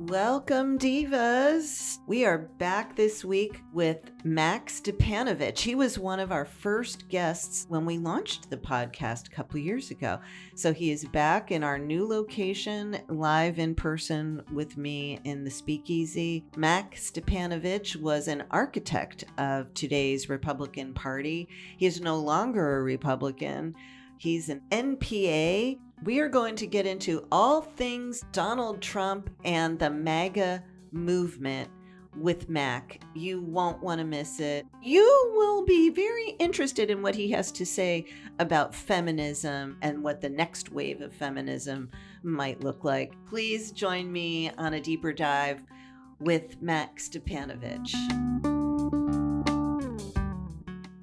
Welcome, divas. We are back this week with Max Stipanovich. He was one of our first guests when we launched the podcast a couple years ago. So he is back in our new location, live in person with me in the Speakeasy. Max Stipanovich was an architect of today's Republican Party. He is no longer a Republican. He's an NPA. We are going to get into all things Donald Trump and the MAGA movement with Mac. You won't want to miss it. You will be very interested in what he has to say about feminism and what the next wave of feminism might look like. Please join me on a deeper dive with Max Stipanovich.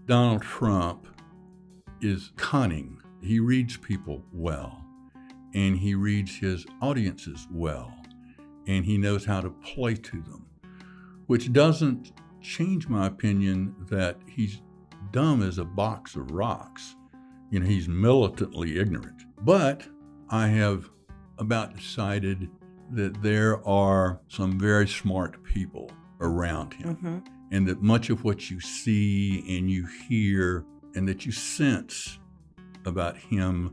Donald Trump is cunning. He reads people well. And he reads his audiences well, and he knows how to play to them, which doesn't change my opinion that he's dumb as a box of rocks. You know, he's militantly ignorant. But I have about decided that there are some very smart people around him, and that much of what you see and you hear and that you sense about him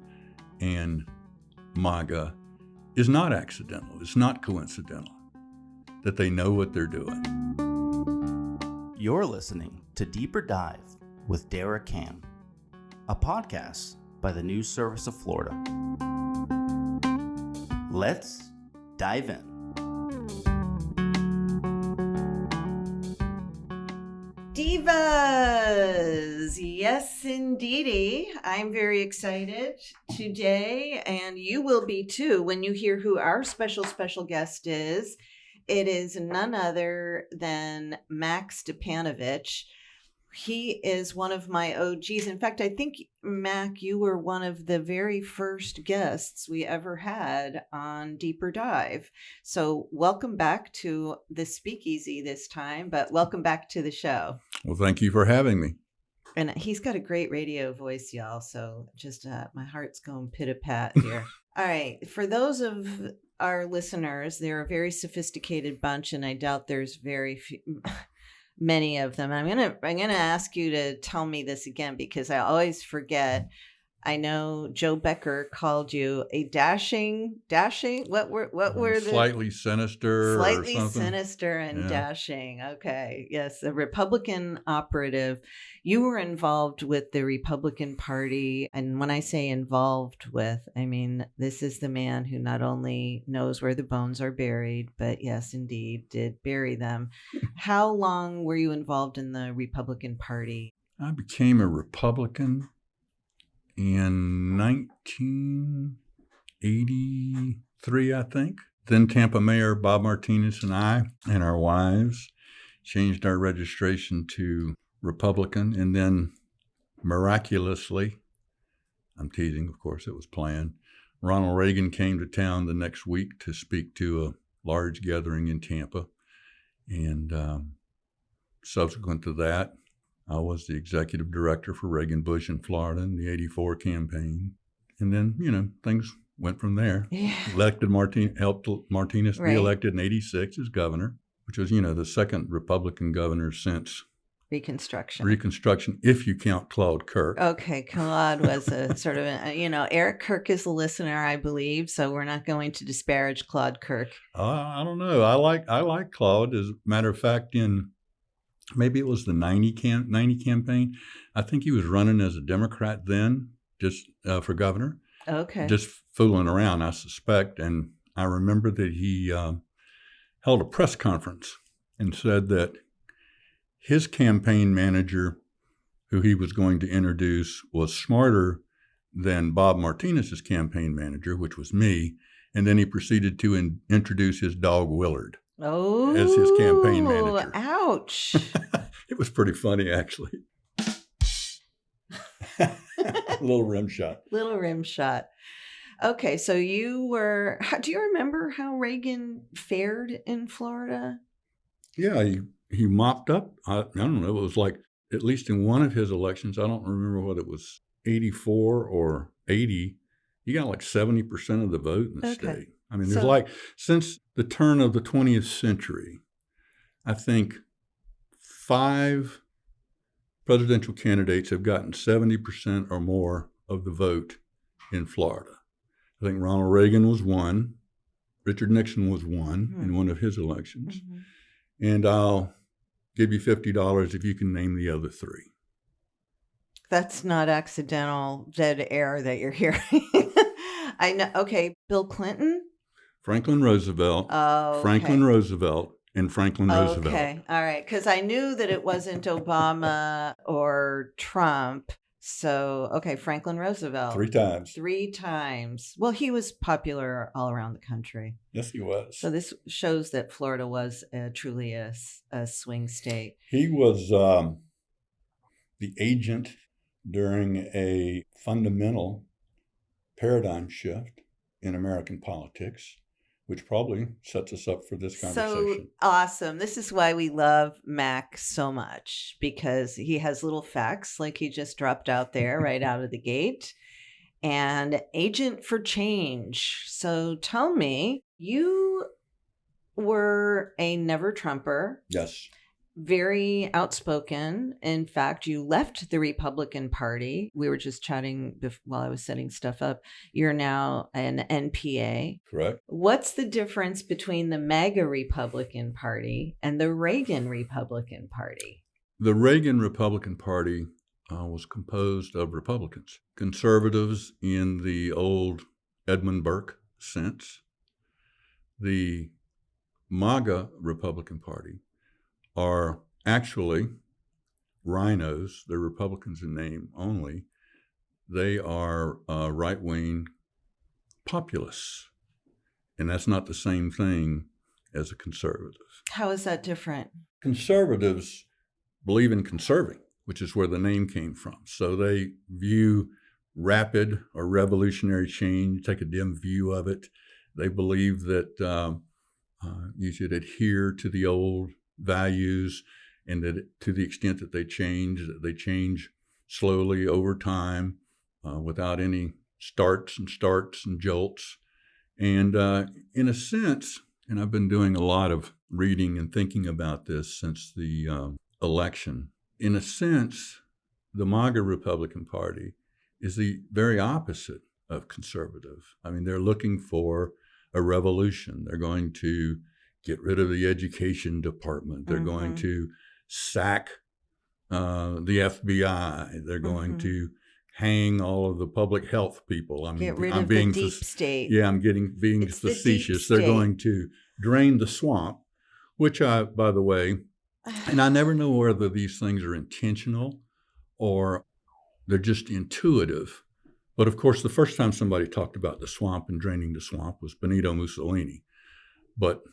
and MAGA is not accidental. It's not coincidental that they know what they're doing. You're listening to Deeper Dive with Dara, a podcast by the News Service of Florida. Let's dive in. Divas! Yes, indeedy. I'm very excited today, and you will be too when you hear who our special guest is. It is none other than Max Stipanovich. He is one of my OGs. In fact, I think, Mac, you were one of the very first guests we ever had on Deeper Dive. So welcome back to the Speakeasy this time, but welcome back to the show. Well, thank you for having me. And he's got a great radio voice, y'all. So just my heart's going pit-a-pat here. All right. For those of our listeners, they're a very sophisticated bunch, and I doubt there's very few... many of them. I'm gonna ask you to tell me this again because I always forget. I know Joe Becker called you a dashing. What were the slightly sinister and dashing? Okay, yes, a Republican operative. You were involved with the Republican Party, and when I say involved with, I mean this is the man who not only knows where the bones are buried, but yes, indeed, did bury them. How long were you involved in the Republican Party? I became a Republican in 1983, I think. Then Tampa Mayor Bob Martinez and I and our wives changed our registration to Republican. And then miraculously, I'm teasing, of course, it was planned, Ronald Reagan came to town the next week to speak to a large gathering in Tampa. And subsequent to that, I was the executive director for Reagan Bush in Florida in the 84 campaign. And then, things went from there. Yeah. Helped Martinez be elected in 86 as governor, which was, the second Republican governor since Reconstruction, if you count Claude Kirk. Okay, Claude was a sort of, Eric Kirk is a listener, I believe, so we're not going to disparage Claude Kirk. I don't know. I like Claude. As a matter of fact, maybe it was the 90 campaign. I think he was running as a Democrat then, just for governor. Okay. Just fooling around, I suspect. And I remember that he held a press conference and said that his campaign manager, who he was going to introduce, was smarter than Bob Martinez's campaign manager, which was me. And then he proceeded to introduce his dog, Willard. Oh, as his campaign manager. Ouch. It was pretty funny, actually. Little rim shot. Okay, so do you remember how Reagan fared in Florida? Yeah, he mopped up. I don't know. It was like, at least in one of his elections, I don't remember whether it was 84 or 80. He got like 70% of the vote in the state. I mean, there's since the turn of the 20th century, I think 5 presidential candidates have gotten 70% or more of the vote in Florida. I think Ronald Reagan was one. Richard Nixon was one in one of his elections. Mm-hmm. And I'll give you $50 if you can name the other 3. That's not accidental dead air that you're hearing. I know. Okay. Bill Clinton? Franklin Roosevelt. Oh, okay. Franklin Roosevelt and Franklin Roosevelt. Okay. All right. Because I knew that it wasn't Obama or Trump. So, okay, Franklin Roosevelt. 3 times. 3 times. Well, he was popular all around the country. Yes, he was. So this shows that Florida was truly a swing state. He was the agent during a fundamental paradigm shift in American politics, which probably sets us up for this conversation. So awesome. This is why we love Mac so much, because he has little facts like he just dropped out there right out of the gate. And agent for change. So tell me, you were a never Trumper. Yes. Very outspoken. In fact, you left the Republican Party. We were just chatting while I was setting stuff up. You're now an NPA. Correct. What's the difference between the MAGA Republican Party and the Reagan Republican Party? The Reagan Republican Party was composed of Republicans, conservatives in the old Edmund Burke sense. The MAGA Republican Party are actually rhinos. They're Republicans in name only. They are right-wing populists, and that's not the same thing as a conservative. How is that different? Conservatives believe in conserving, which is where the name came from. So they view rapid or revolutionary change, take a dim view of it. They believe that you should adhere to the old values, and that to the extent that they change slowly over time without any starts and jolts. And in a sense, and I've been doing a lot of reading and thinking about this since the election, in a sense, the MAGA Republican Party is the very opposite of conservative. I mean, they're looking for a revolution. They're going to get rid of the education department. They're going to sack the FBI. They're going to hang all of the public health people. I mean, get rid of the deep state. Yeah, I'm being facetious. They're going to drain the swamp, which by the way, and I never know whether these things are intentional or they're just intuitive. But of course, the first time somebody talked about the swamp and draining the swamp was Benito Mussolini. But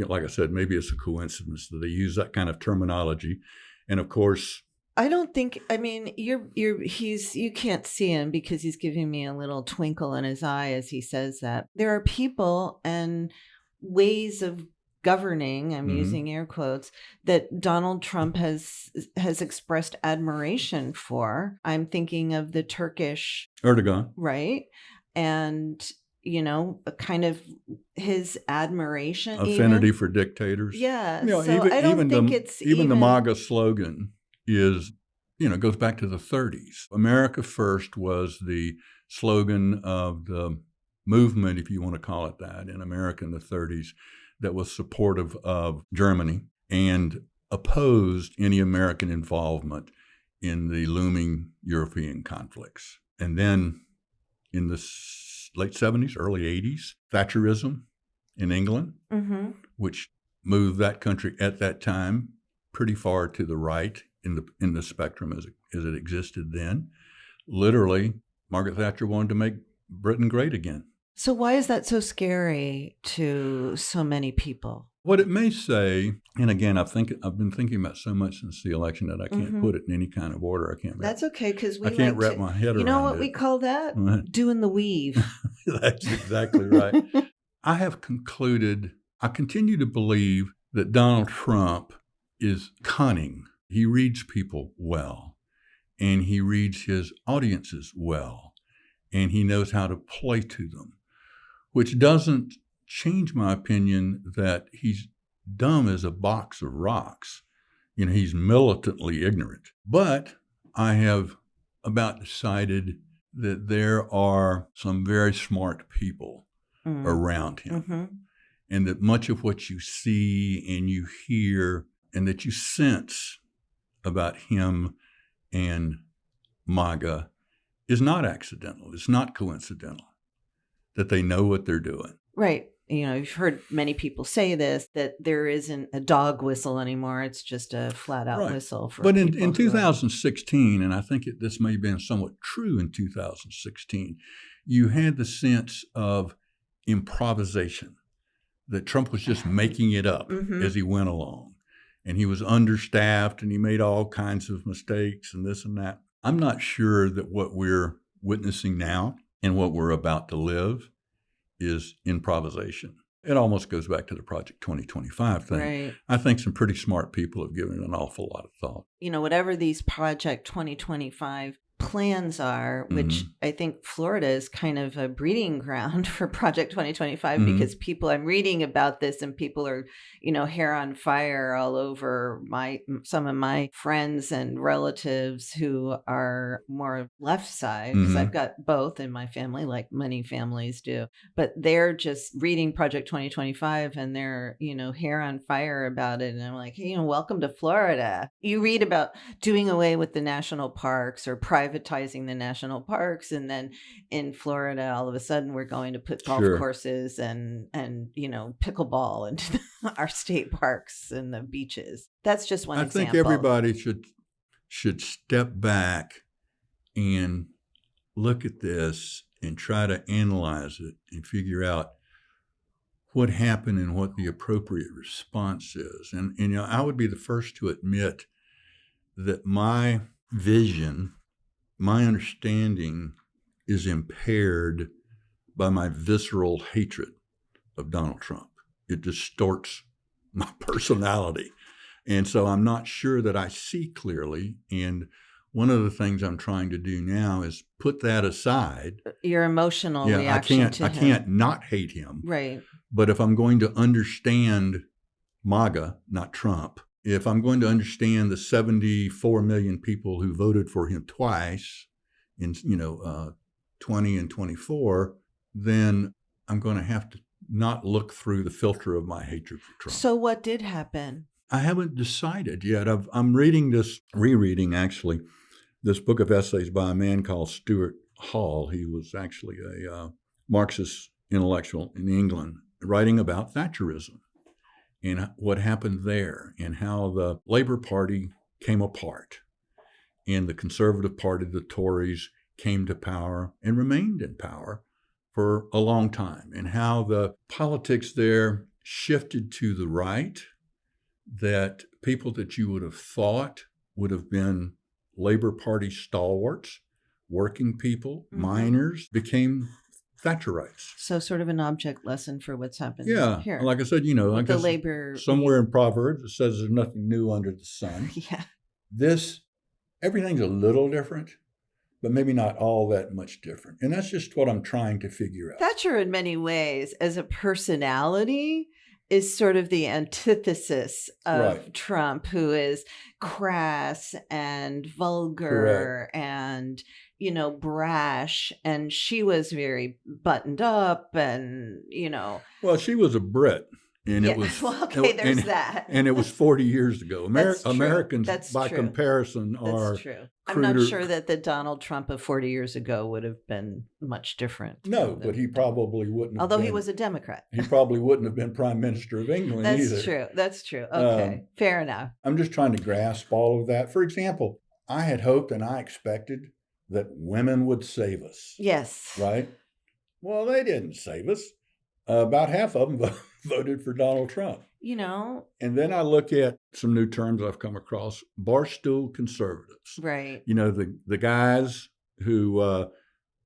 like I said, maybe it's a coincidence that they use that kind of terminology. And of course, I don't think, I mean, you can't see him because he's giving me a little twinkle in his eye as he says that. There are people and ways of governing, I'm using air quotes, that Donald Trump has expressed admiration for. I'm thinking of the Turkish Erdogan. Right. And kind of his admiration. Affinity for dictators. Yeah. So I don't think it's even the MAGA slogan is, goes back to the 30s. America First was the slogan of the movement, if you want to call it that, in America in the 30s that was supportive of Germany and opposed any American involvement in the looming European conflicts. And then in the late 70s, early 80s, Thatcherism in England, which moved that country at that time pretty far to the right in the spectrum as it existed then. Literally, Margaret Thatcher wanted to make Britain great again. So why is that so scary to so many people? What it may say, and again, I've been thinking about so much since the election that I can't put it in any kind of order. That's okay, because I can't wrap my head around it. You know what we call that? What? Doing the weave. That's exactly right. I continue to believe that Donald Trump is cunning. He reads people well, and he reads his audiences well, and he knows how to play to them. which doesn't change my opinion that he's dumb as a box of rocks. He's militantly ignorant. But I have about decided that there are some very smart people around him. Mm-hmm. And that much of what you see and you hear and that you sense about him and MAGA is not accidental. It's not coincidental, that they know what they're doing. Right. You've heard many people say this, that there isn't a dog whistle anymore. It's just a flat out whistle. But in 2016, and I think this may have been somewhat true in 2016, you had the sense of improvisation, that Trump was just making it up as he went along. And he was understaffed and he made all kinds of mistakes and this and that. I'm not sure that what we're witnessing now and what we're about to live is improvisation. It almost goes back to the Project 2025 thing. Right. I think some pretty smart people have given it an awful lot of thought. Whatever these Project 2025 plans are, which I think Florida is kind of a breeding ground for Project 2025 because I'm reading about this and people are, hair on fire all over some of my friends and relatives who are more left side, because I've got both in my family, like many families do, but they're just reading Project 2025 and they're, hair on fire about it. And I'm like, hey, welcome to Florida. You read about doing away with the national parks or privatizing the national parks, and then in Florida all of a sudden we're going to put golf courses and pickleball into our state parks and the beaches. That's just one example. I think everybody should step back and look at this and try to analyze it and figure out what happened and what the appropriate response is. And I would be the first to admit that my vision, my understanding is impaired by my visceral hatred of Donald Trump. It distorts my personality. And so I'm not sure that I see clearly. And one of the things I'm trying to do now is put that aside. Your emotional reaction to him. I can't not hate him. Right. But if I'm going to understand MAGA, not Trump, if I'm going to understand the 74 million people who voted for him twice in 20 and 24, then I'm going to have to not look through the filter of my hatred for Trump. So what did happen? I haven't decided yet. I'm rereading actually, this book of essays by a man called Stuart Hall. He was actually a Marxist intellectual in England, writing about Thatcherism and what happened there and how the Labour Party came apart and the Conservative Party, the Tories, came to power and remained in power for a long time, and how the politics there shifted to the right, that people that you would have thought would have been Labour Party stalwarts, working people, miners, became Thatcherites. So sort of an object lesson for what's happened here. Like I said, I guess Labor, somewhere in Proverbs it says there's nothing new under the sun. Everything's a little different, but maybe not all that much different. And that's just what I'm trying to figure out. Thatcher, in many ways, as a personality, is sort of the antithesis of Trump, who is crass and vulgar and, brash. And she was very buttoned up and, Well, she was a Brit. And it was there's that. And it was 40 years ago. Americans, That's by true. comparison, are That's true. I'm not sure that the Donald Trump of 40 years ago would have been much different. No, but he probably wouldn't have Although been, he was a Democrat. He probably wouldn't have been Prime Minister of England either. That's true. Okay, fair enough. I'm just trying to grasp all of that. For example, I had hoped and I expected that women would save us. Yes. Right? Well, they didn't save us. About half of them voted for Donald Trump. And then I look at some new terms I've come across, barstool conservatives. Right. The guys who,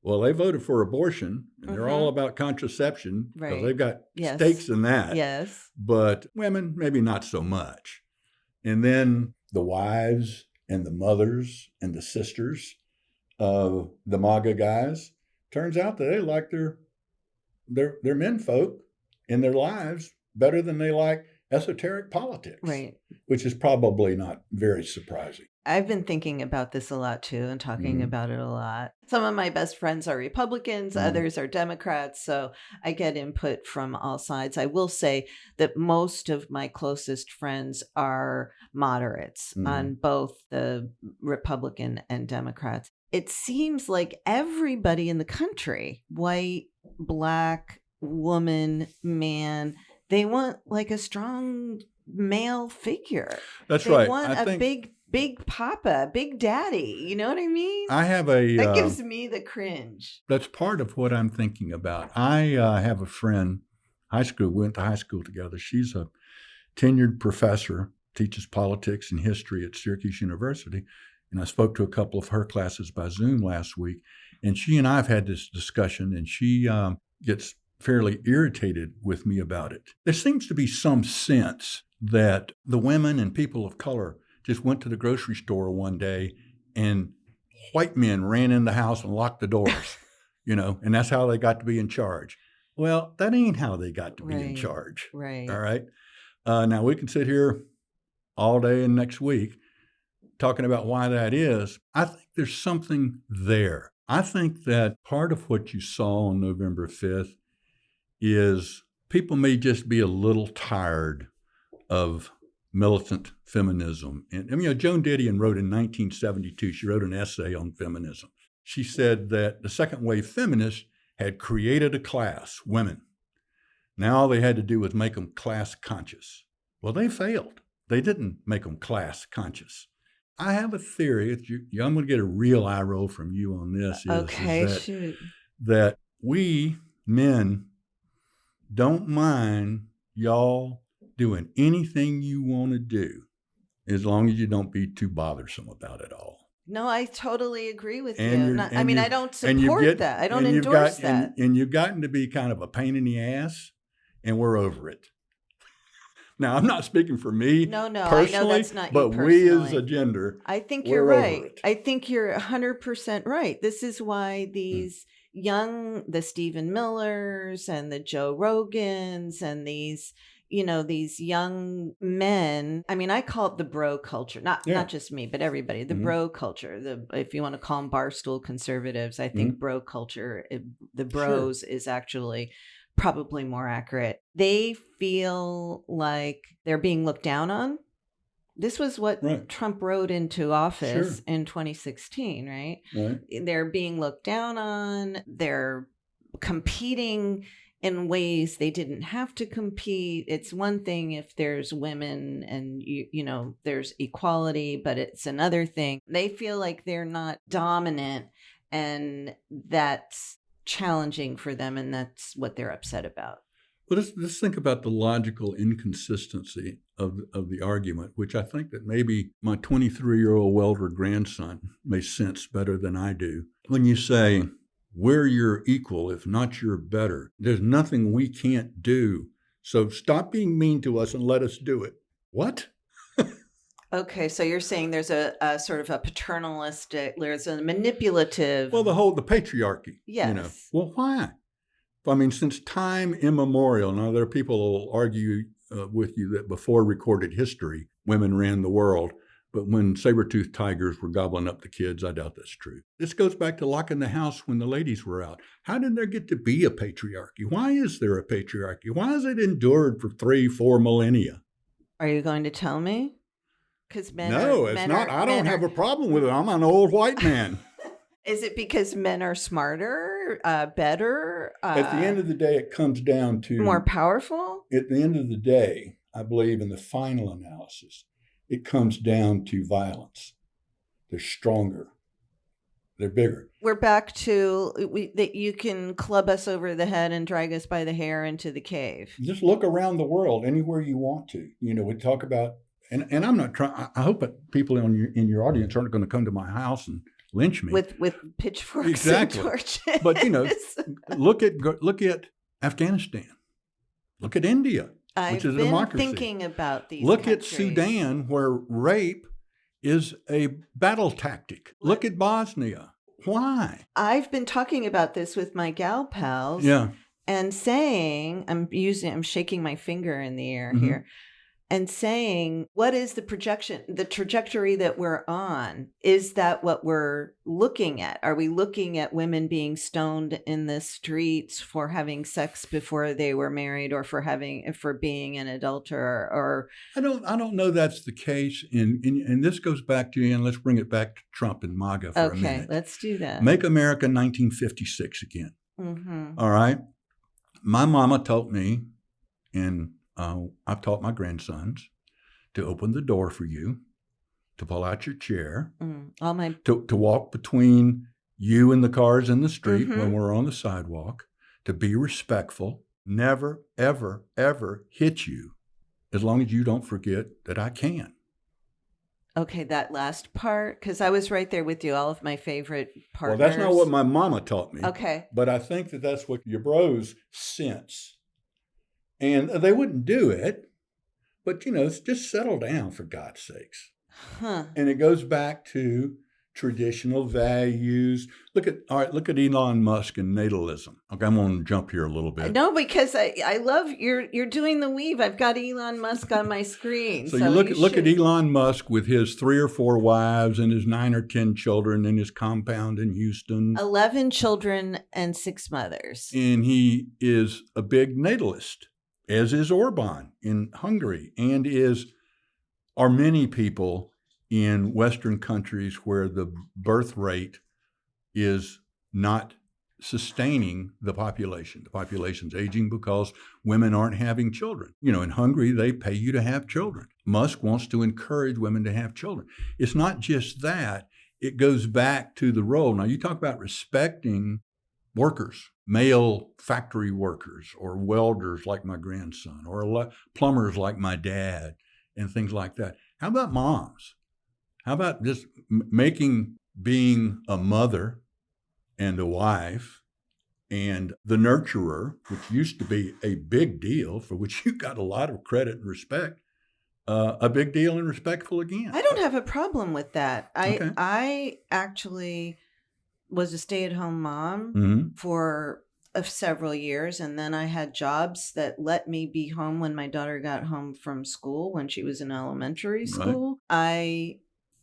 they voted for abortion, and they're all about contraception, because they've got stakes in that. Yes. But women, maybe not so much. And then the wives and the mothers and the sisters of the MAGA guys, turns out that they like their their menfolk in their lives better than they like esoteric politics. Right. Which is probably not very surprising. I've been thinking about this a lot too and talking about it a lot. Some of my best friends are Republicans, others are Democrats, so I get input from all sides. I will say that most of my closest friends are moderates on both the Republican and Democrats. It seems like everybody in the country, white, black, woman, man, they want like a strong male figure. That's they right. Want I think big papa, big daddy. You know what I mean? I have that gives me the cringe. That's part of what I'm thinking about. I have a friend, high school, we went to high school together. She's a tenured professor, teaches politics and history at Syracuse University. And I spoke to a couple of her classes by Zoom last week. And she and I have had this discussion, and she gets fairly irritated with me about it. There seems to be some sense that the women and people of color just went to the grocery store one day and white men ran in the house and locked the doors, and that's how they got to be in charge. Well, that ain't how they got to be in charge. Right. All right. Now we can sit here all day and next week talking about why that is. I think there's something there. I think that part of what you saw on November 5th is people may just be a little tired of militant feminism. And Joan Didion wrote in 1972, she wrote an essay on feminism. She said that the second wave feminists had created a class, women. Now all they had to do was make them class conscious. Well, they failed. They didn't make them class conscious. I have a theory. I'm going to get a real eye roll from you on this. That we men don't mind y'all doing anything you want to do as long as you don't be too bothersome about it all. No, I totally agree with you. I don't support that. I don't endorse that. And you've gotten to be kind of a pain in the ass, and we're over it. Now, I'm not speaking for me personally, I know that's not but you personally. We as a gender, I think you're right. I think you're 100% right. This is why these the Stephen Millers and the Joe Rogans and these young men. I mean, I call it the bro culture, not just me, but everybody, the bro culture, if you want to call them barstool conservatives, I think bro culture, the bros is actually probably more accurate. They feel like they're being looked down on. This was what Trump wrote into office in 2016, right? They're being looked down on. They're competing in ways they didn't have to compete. It's one thing if there's women and there's equality, but it's another thing. They feel like they're not dominant, and that's challenging for them, and that's what they're upset about. Well, let's think about the logical inconsistency of the argument, which I think that maybe my 23-year-old welder grandson may sense better than I do. When you say, we're your equal, if not your better, there's nothing we can't do, so stop being mean to us and let us do it. What? Okay, so you're saying there's a sort of a paternalistic, there's a manipulative. Well, the patriarchy. Yes. Well, why? I mean, since time immemorial, now there are people who will argue with you that before recorded history, women ran the world. But when saber-toothed tigers were gobbling up the kids, I doubt that's true. This goes back to locking the house when the ladies were out. How did there get to be a patriarchy? Why is there a patriarchy? Why has it endured for 3-4 millennia? Are you going to tell me? Because I don't have a problem with it. I'm an old white man. Is it because men are smarter, better? At the end of the day, it comes down to more powerful? At the end of the day, I believe in the final analysis, it comes down to violence. They're stronger. They're bigger. We're back to that you can club us over the head and drag us by the hair into the cave. Just look around the world anywhere you want to. We talk about, and I'm not trying, I hope that people in your audience aren't going to come to my house and lynch me. With pitchforks and torches. But, look at Afghanistan. Look at India. Which is a democracy. I've been thinking about these Look countries. at Sudan, where rape is a battle tactic. Look at Bosnia. Why? I've been talking about this with my gal pals. Yeah. and saying, I'm shaking my finger in the air Mm-hmm. here, and saying, what is the trajectory that we're on? Is that what we're looking at? Are we looking at women being stoned in the streets for having sex before they were married, or for being an adulterer? Or I don't know that's the case. And this goes back to, and let's bring it back to Trump and MAGA for a minute. okay, let's do that. Make America 1956 again. Mm-hmm. All right. My mama taught me, and I've taught my grandsons, to open the door for you, to pull out your chair, to walk between you and the cars in the street when we're on the sidewalk, to be respectful, never, ever, ever hit you, as long as you don't forget that I can. Okay, that last part, because I was right there with you. All of my favorite partners. Well, that's not what my mama taught me. Okay. But I think that that's what your bros sense. And they wouldn't do it, but, just settle down, for God's sakes. Huh. And it goes back to traditional values. Look at Elon Musk and natalism. Okay, I'm going to jump here a little bit. No, because I love you're doing the weave. I've got Elon Musk on my screen. So you look at Elon Musk with his 3 or 4 wives and his 9 or 10 children in his compound in Houston. 11 children and 6 mothers. And he is a big natalist, as is Orban in Hungary, and are many people in Western countries where the birth rate is not sustaining the population. The population's aging because women aren't having children. In Hungary, they pay you to have children. Musk wants to encourage women to have children. It's not just that. It goes back to the role. Now, you talk about respecting workers, male factory workers, or welders like my grandson, or plumbers like my dad, and things like that. How about moms? How about just making being a mother and a wife and the nurturer, which used to be a big deal, for which you got a lot of credit and respect, a big deal and respectful again? I don't have a problem with that. Okay. I actually was a stay-at-home mom for several years, and then I had jobs that let me be home when my daughter got home from school when she was in elementary school. Right. I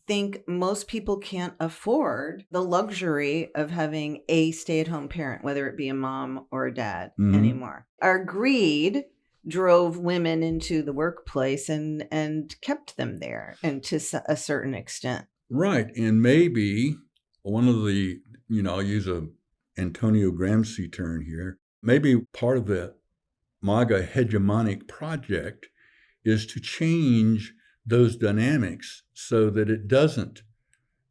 think most people can't afford the luxury of having a stay-at-home parent, whether it be a mom or a dad anymore. Our greed drove women into the workplace and kept them there, and to a certain extent. Right. And maybe one of the, I'll use a Antonio Gramsci term here, maybe part of the MAGA hegemonic project is to change those dynamics so that it doesn't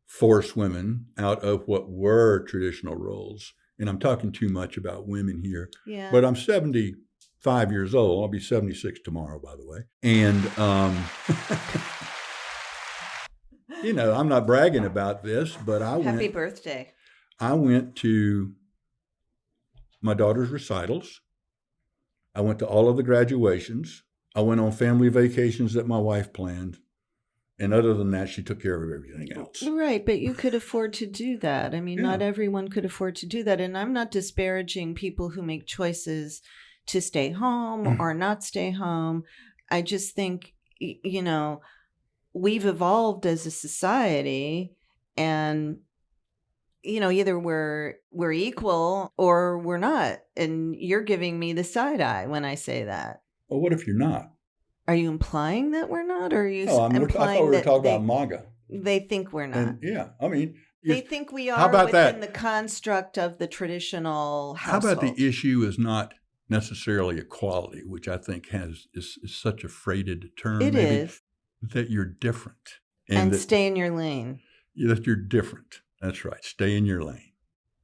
force women out of what were traditional roles. And I'm talking too much about women here. Yeah. But I'm 75 years old. I'll be 76 tomorrow, by the way. And, I'm not bragging about this, but Happy birthday. I went to my daughter's recitals. I went to all of the graduations. I went on family vacations that my wife planned. And other than that, she took care of everything else. Right, but you could afford to do that. I mean, Not everyone could afford to do that. And I'm not disparaging people who make choices to stay home or not stay home. I just think, we've evolved as a society, and either we're equal or we're not. And you're giving me the side eye when I say that. Well, what if you're not? Are you implying that we're not, or are you implying I thought we were talking about MAGA. They think we're not. And, they think we are within the construct of the traditional household. How about the issue is not necessarily equality, which I think is such a freighted term. It is. That you're different. And stay in your lane. That you're different. That's right. Stay in your lane.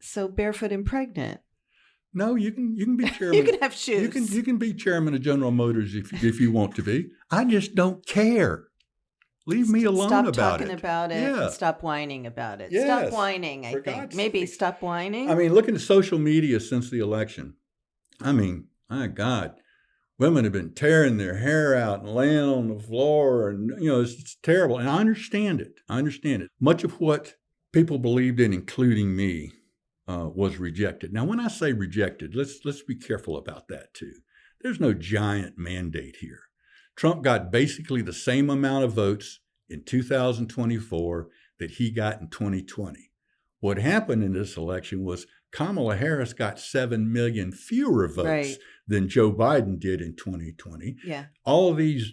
So barefoot and pregnant. No, you can be chairman. You can have shoes. You can be chairman of General Motors if you want to be. I just don't care. Leave me alone about it. Stop talking about it. Yeah. Stop whining about it. Yes, stop whining, I think. Maybe stop whining. I mean, looking at social media since the election, my God, women have been tearing their hair out and laying on the floor, and it's terrible. And I understand it. Much of what people believed in, including me, was rejected. Now, when I say rejected, let's be careful about that too. There's no giant mandate here. Trump got basically the same amount of votes in 2024 that he got in 2020. What happened in this election was Kamala Harris got 7 million fewer votes than Joe Biden did in 2020. Yeah. All of these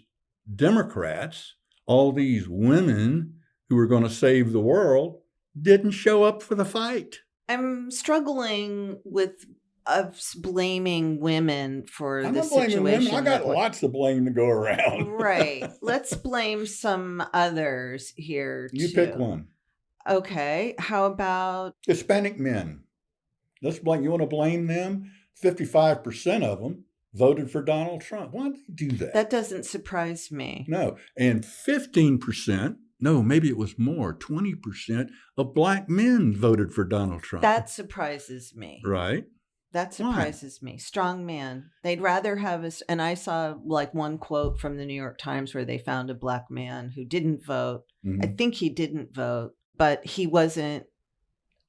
Democrats, all these women who were going to save the world didn't show up for the fight. I'm struggling with us blaming women for I'm the not blaming situation. women. I got lots of blame to go around. Right. Let's blame some others here You too. pick one. Okay. How about Hispanic men? Let's blame. You want to blame them? 55% of them voted for Donald Trump. Why did they do that? That doesn't surprise me. No. And 15%, no, maybe it was more, 20% of black men voted for Donald Trump. That surprises me. Right. That surprises me. Strong man. They'd rather have us. And I saw like one quote from the New York Times where they found a black man who didn't vote. Mm-hmm. I think he didn't vote, but he wasn't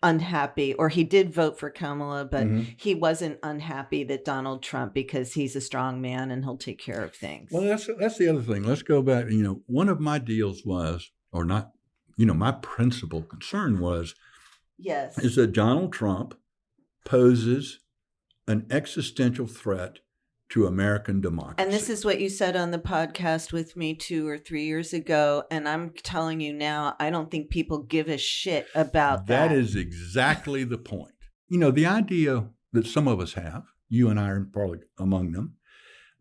unhappy, or he did vote for Kamala, but he wasn't unhappy that Donald Trump, because he's a strong man and he'll take care of things. Well, that's the other thing. Let's go back. One of my deals was, or not, my principal concern was, is that Donald Trump poses an existential threat to American democracy. And this is what you said on the podcast with me 2 or 3 years ago. And I'm telling you now, I don't think people give a shit about that. That is exactly the point. The idea that some of us have, you and I are probably among them,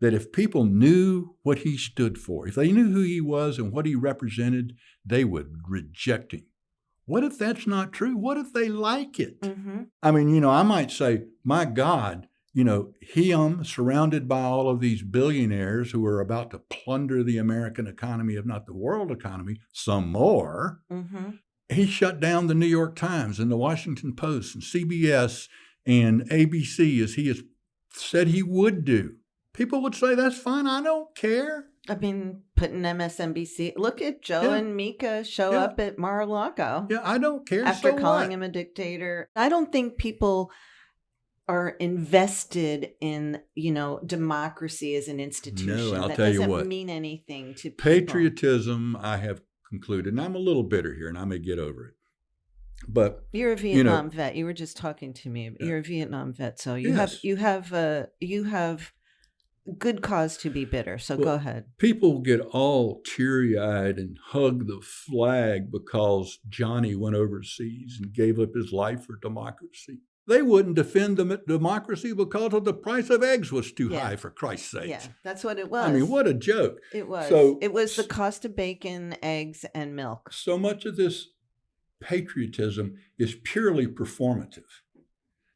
that if people knew what he stood for, if they knew who he was and what he represented, they would reject him. What if that's not true? What if they like it? Mm-hmm. I mean, I might say, my God, him surrounded by all of these billionaires who are about to plunder the American economy, if not the world economy, some more. Mm-hmm. He shut down the New York Times and the Washington Post and CBS and ABC, as he has said he would do. People would say, that's fine. I don't care. I mean, putting MSNBC. Look at Joe and Mika show up at Mar-a-Lago. Yeah, I don't care. After calling him a dictator. I don't think people are invested in, democracy as an institution. No, I'll that tell you what. Doesn't mean anything to people. Patriotism, I have concluded, and I'm a little bitter here, and I may get over it. But you're a Vietnam vet. You were just talking to me. You're a Vietnam vet, so you have good cause to be bitter. So go ahead. People get all teary-eyed and hug the flag because Johnny went overseas and gave up his life for democracy. They wouldn't defend the democracy because of the price of eggs was too high, for Christ's sake. Yeah, that's what it was. I mean, what a joke. It was. So, it was the cost of bacon, eggs, and milk. So much of this patriotism is purely performative.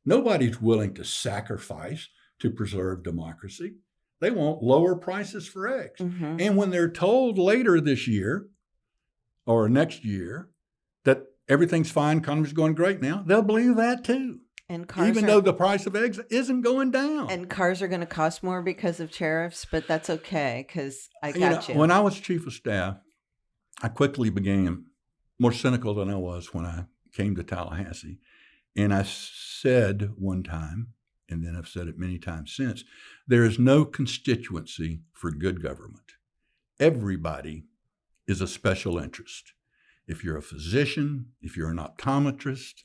Nobody's willing to sacrifice to preserve democracy. They want lower prices for eggs. Mm-hmm. And when they're told later this year or next year that everything's fine, economy's going great now, they'll believe that too. And cars even though the price of eggs isn't going down. And cars are going to cost more because of tariffs, but that's okay because I got you. When I was chief of staff, I quickly became more cynical than I was when I came to Tallahassee. And I said one time, and then I've said it many times since, there is no constituency for good government. Everybody is a special interest. If you're a physician, if you're an optometrist,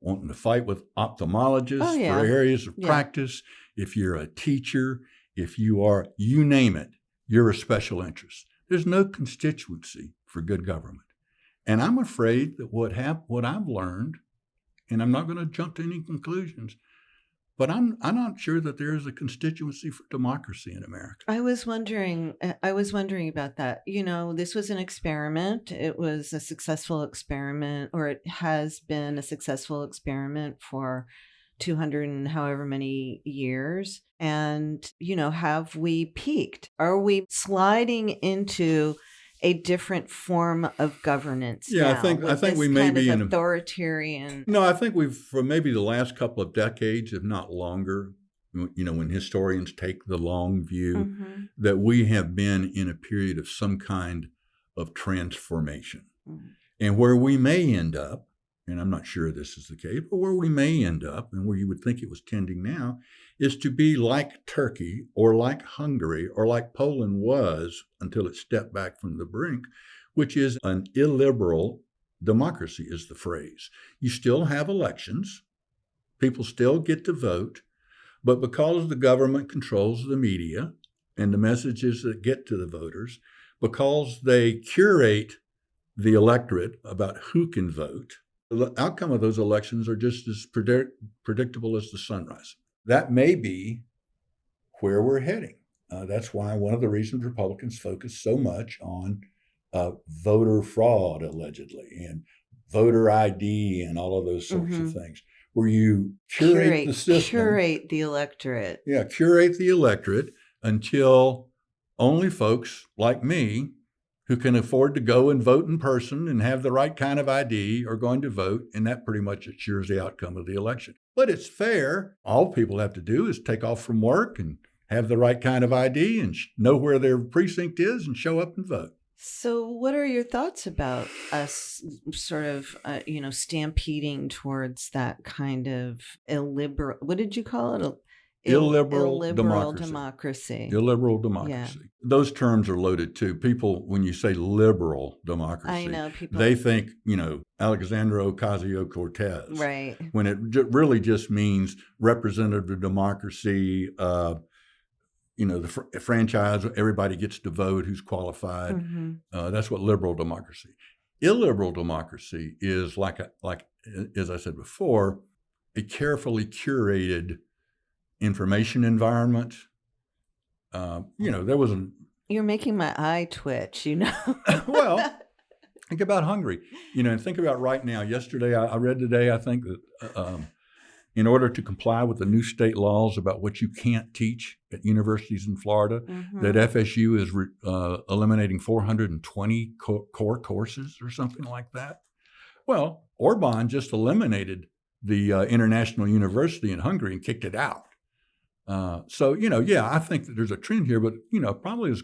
wanting to fight with ophthalmologists for areas of practice, if you're a teacher, if you are, you name it, you're a special interest. There's no constituency for good government. And I'm afraid that what I've learned, and I'm not going to jump to any conclusions, but I'm not sure that there is a constituency for democracy in America. I was wondering about that. This was an experiment. It was a successful experiment, or it has been a successful experiment for 200 and however many years. And, have we peaked? Are we sliding into a different form of governance? Yeah, now, I think we may be in authoritarian. No, I think we've, for maybe the last couple of decades, if not longer, when historians take the long view, that we have been in a period of some kind of transformation. And where we may end up, and I'm not sure this is the case, but where we may end up, and where you would think it was tending now, is to be like Turkey or like Hungary or like Poland was until it stepped back from the brink, which is an illiberal democracy, is the phrase. You still have elections, people still get to vote, but because the government controls the media and the messages that get to the voters, because they curate the electorate about who can vote, the outcome of those elections are just as predictable as the sunrise. That may be where we're heading. That's why one of the reasons Republicans focus so much on voter fraud, allegedly, and voter ID and all of those sorts of things, where you curate the system. Curate the electorate. Yeah, curate the electorate until only folks like me who can afford to go and vote in person and have the right kind of ID are going to vote, and that pretty much assures the outcome of the election. But it's fair. All people have to do is take off from work and have the right kind of ID and know where their precinct is and show up and vote. So what are your thoughts about us sort of, stampeding towards that kind of illiberal, what did you call it? Illiberal democracy. Illiberal democracy. Yeah. Those terms are loaded too. People, when you say liberal democracy, I know people, they think, Alexandria Ocasio-Cortez. Right. When it really just means representative democracy, the franchise, everybody gets to vote who's qualified. That's what liberal democracy. Illiberal democracy is like as I said before, a carefully curated information environment. There was You're making my eye twitch, Well, think about Hungary, and think about right now. Yesterday, I read today, I think that in order to comply with the new state laws about what you can't teach at universities in Florida, that FSU is eliminating 420 core courses or something like that. Well, Orban just eliminated the international university in Hungary and kicked it out. So, I think that there's a trend here, but, probably as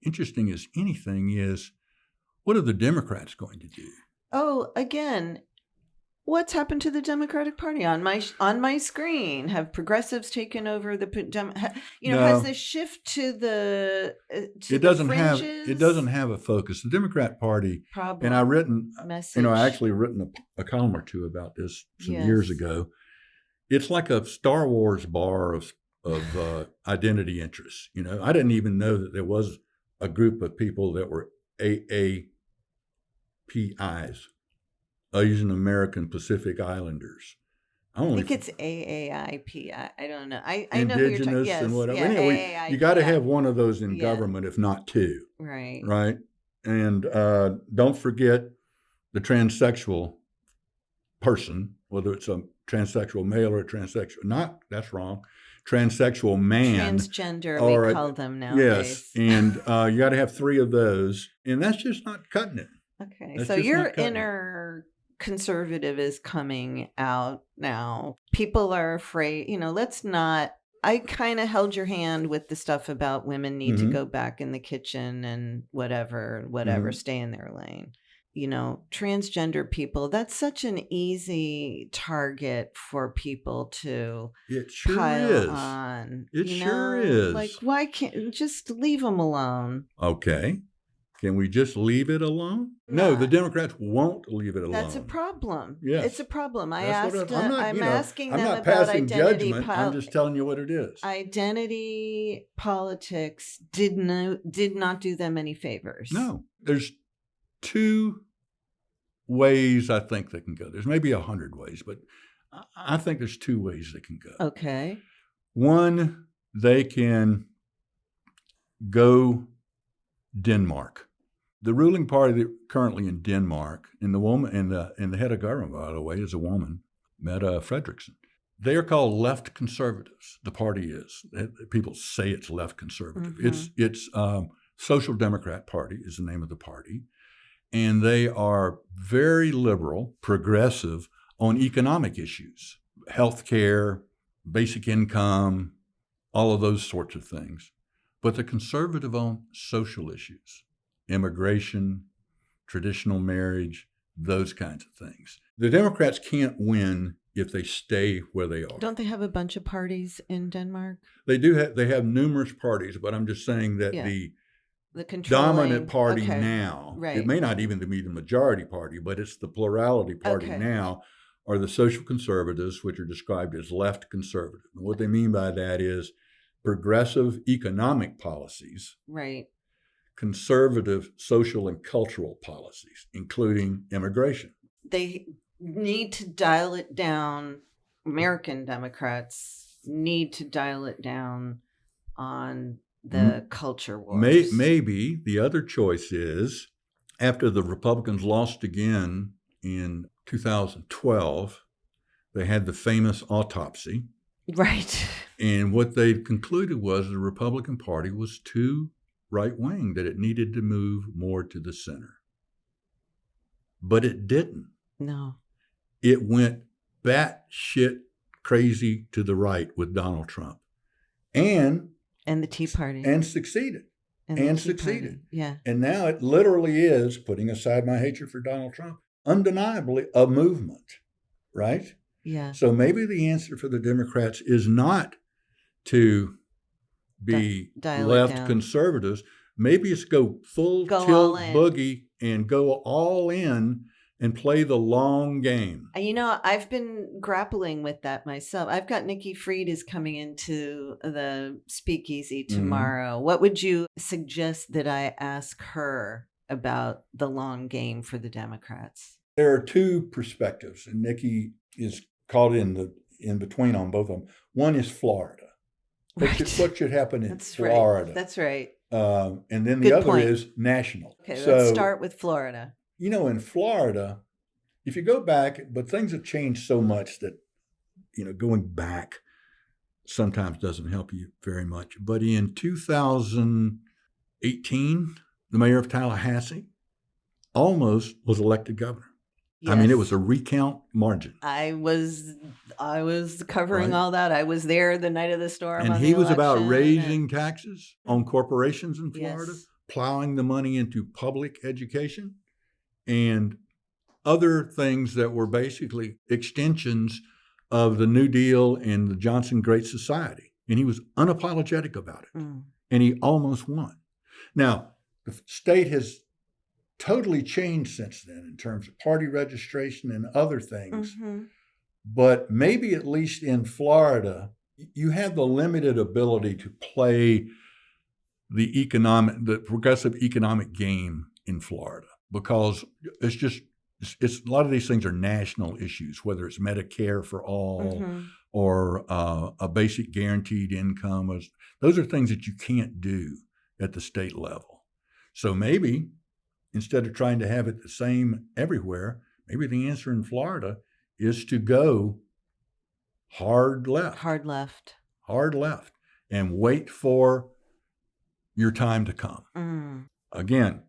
interesting as anything is, what are the Democrats going to do? Oh, again, what's happened to the Democratic Party on my screen? Have progressives taken over has this shift to the it doesn't have a focus. The Democrat Party, and I actually written a column or two about this some years ago. It's like a Star Wars bar of identity interests. I didn't even know that there was a group of people that were AAPIs, Asian American Pacific Islanders. I think it's AAIP. I don't know. I know who you're talking about. Yes, and whatever. Yeah, anyway, AAIP, you got to have one of those in government, if not two. Right. Right. And don't forget the transsexual person, whether it's a transsexual male or a transsexual, that's wrong. Transsexual man. Transgender, we call them nowadays. Yes. And you got to have 3 of those. And that's just not cutting it. Okay. So your inner conservative is coming out now. People are afraid, I kind of held your hand with the stuff about women need to go back in the kitchen and whatever, stay in their lane. Transgender people, that's such an easy target for people to pile on. It sure is. Like, why can't just leave them alone? Okay. Can we just leave it alone? No, the Democrats won't leave it alone. That's a problem. Yes. It's a problem. I'm I'm asking them not about passing identity. Judgment. I'm just telling you what it is. Identity politics did not do them any favors. No. There's 2 ways I think they can go. There's maybe 100 ways, but I think there's 2 ways they can go. Okay. One, they can go Denmark. The ruling party currently in Denmark, and the woman and the head of government, by the way, is a woman, Mette Frederiksen. They are called left conservatives. The party is. People say it's left conservative. It's Social Democrat Party is the name of the party. And they are very liberal, progressive on economic issues, healthcare, basic income, all of those sorts of things. But they're conservative on social issues, immigration, traditional marriage, those kinds of things. The Democrats can't win if they stay where they are. Don't they have a bunch of parties in Denmark? They do have, they have numerous parties, but I'm just saying that the dominant party now, it may not even be the majority party, but it's the plurality party now, are the social conservatives, which are described as left conservative. And what they mean by that is progressive economic policies, right? Conservative social and cultural policies, including immigration. They need to dial it down. American Democrats need to dial it down on the culture wars. Maybe the other choice is, after the Republicans lost again in 2012, they had the famous autopsy. Right. And what they concluded was the Republican Party was too right-wing, that it needed to move more to the center. But it didn't. No. It went batshit crazy to the right with Donald Trump. And the Tea Party. And succeeded. And succeeded. Yeah. And now it literally is, putting aside my hatred for Donald Trump, undeniably a movement, right? Yeah. So maybe the answer for the Democrats is not to be left conservatives. Maybe it's go full tilt boogie and go all in and play the long game. You know, I've been grappling with that myself. I've got Nikki Fried is coming into the Speakeasy tomorrow. Mm-hmm. What would you suggest that I ask her about the long game for the Democrats? There are two perspectives, and Nikki is caught in between on both of them. One is Florida. What should happen in Florida? Right. That's right. And then the other is national. Okay, let's start with Florida. You know, in Florida, if you go back, but things have changed so much that, you know, going back sometimes doesn't help you very much. But in 2018, the mayor of Tallahassee almost was elected governor. Yes. I mean, it was a recount margin. I was covering all that. I was there the night of the storm. And he was about raising taxes on corporations in Florida, plowing the money into public education, and other things that were basically extensions of the New Deal and the Johnson Great Society. And he was unapologetic about it. Mm. And he almost won. Now, the state has totally changed since then in terms of party registration and other things. Mm-hmm. But maybe at least in Florida, you have the limited ability to play the progressive economic game in Florida, because it's a lot of these things are national issues, whether it's Medicare for all or a basic guaranteed income. Those are things that you can't do at the state level. So maybe instead of trying to have it the same everywhere, maybe the answer in Florida is to go hard left, and wait for your time to come. Mm. Again,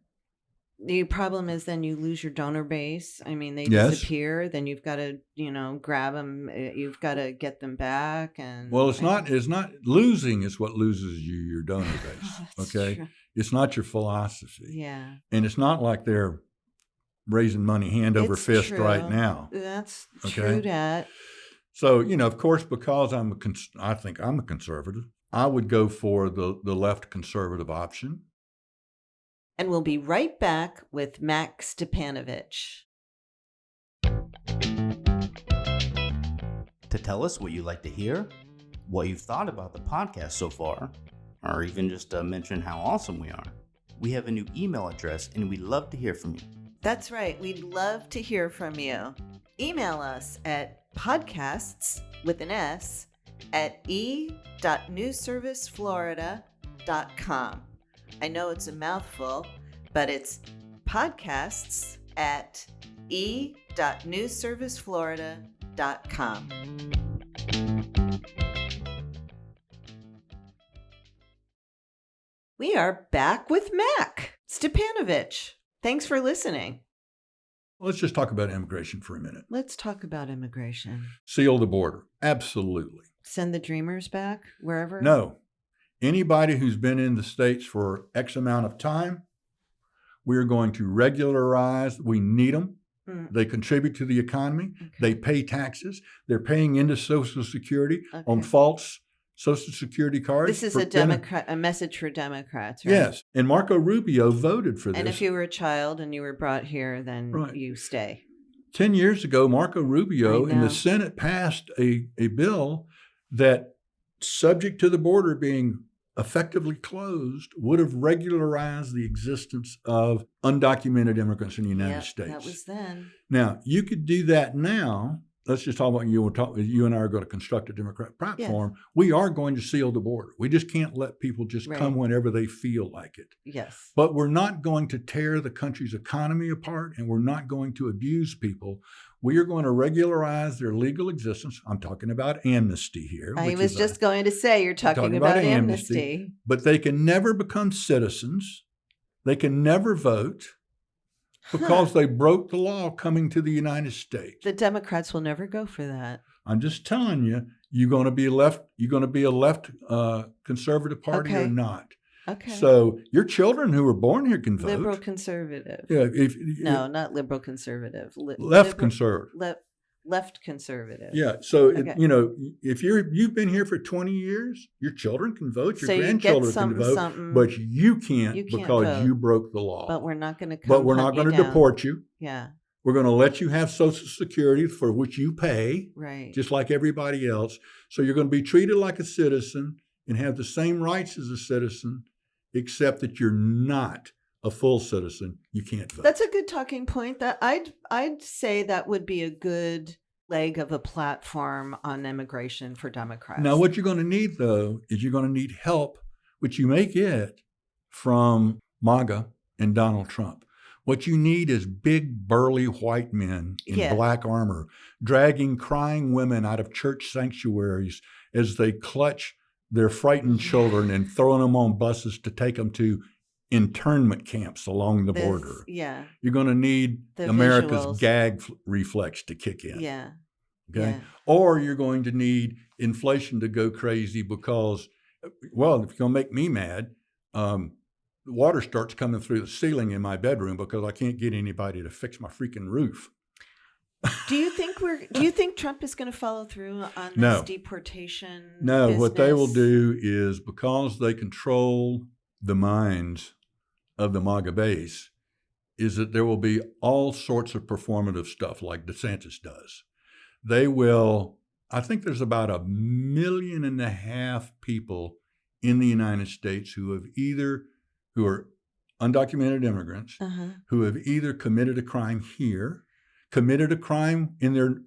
the problem is then you lose your donor base. I mean, they disappear. Then you've got to, grab them. You've got to get them back. It's not losing is what loses you your donor base. Okay. True. It's not your philosophy. Yeah. And it's not like they're raising money hand over fist right now. That's true that. So, of course, because I think I'm a conservative, I would go for the left conservative option. And we'll be right back with Max Stipanovich. To tell us what you'd like to hear, what you've thought about the podcast so far, or even just mention how awesome we are, we have a new email address and we'd love to hear from you. That's right. We'd love to hear from you. Email us at podcasts@e.newsserviceflorida.com. I know it's a mouthful, but it's podcasts@e.newsserviceflorida.com. We are back with Mac Stipanovich. Thanks for listening. Let's just talk about immigration for a minute. Let's talk about immigration. Seal the border. Absolutely. Send the dreamers back wherever? No. Anybody who's been in the States for X amount of time, we're going to regularize. We need them. They contribute to the economy. Okay. They pay taxes. They're paying into Social Security Okay. on false Social Security cards. This is a message for Democrats, right? Yes. And Marco Rubio voted for this. And if you were a child and you were brought here, then you stay. 10 years ago, Marco Rubio in the Senate passed a bill that, subject to the border being effectively closed, would have regularized the existence of undocumented immigrants in the United States. That was then. Now, you could do that now. Let's just talk about you and I are going to construct a Democrat platform. Yes. We are going to seal the border. We just can't let people just come whenever they feel like it. Yes. But we're not going to tear the country's economy apart, and we're not going to abuse people. We are going to regularize their legal existence. I'm talking about amnesty here. I was just going to say, you're talking about amnesty. But they can never become citizens. They can never vote. Because they broke the law coming to the United States. The Democrats will never go for that. I'm just telling you, you're going to be a left conservative party or not. Okay. So your children who were born here can vote. Liberal conservative. Yeah. No, not liberal conservative. Conservative. Left conservative. Yeah. So, if you've been here for 20 years, your children can vote, your grandchildren can vote, but you can't because vote. You broke the law. But we're not going to But we're not going to deport you. Yeah. We're going to let you have Social Security for which you pay, right? Just like everybody else. So you're going to be treated like a citizen and have the same rights as a citizen, except that you're not a full citizen. You can't vote. That's a good talking point. That I'd say that would be a good leg of a platform on immigration for Democrats. Now, what you're going to need, though, is you're going to need help, which you may get from MAGA and Donald Trump. What you need is big, burly white men in black armor, dragging crying women out of church sanctuaries as they clutch their frightened children and throwing them on buses to take them to internment camps along the border. Yeah. You're going to need America's gag reflex to kick in. Yeah. Okay. Yeah. Or you're going to need inflation to go crazy because, well, if you're going to make me mad, the water starts coming through the ceiling in my bedroom because I can't get anybody to fix my freaking roof. Do you think Trump is going to follow through on this deportation? No, business? What they will do is, because they control the minds of the MAGA base, is that there will be all sorts of performative stuff like DeSantis does. They will, I think there's about 1.5 million people in the United States who are undocumented immigrants, who have either committed a crime here, committed a crime in their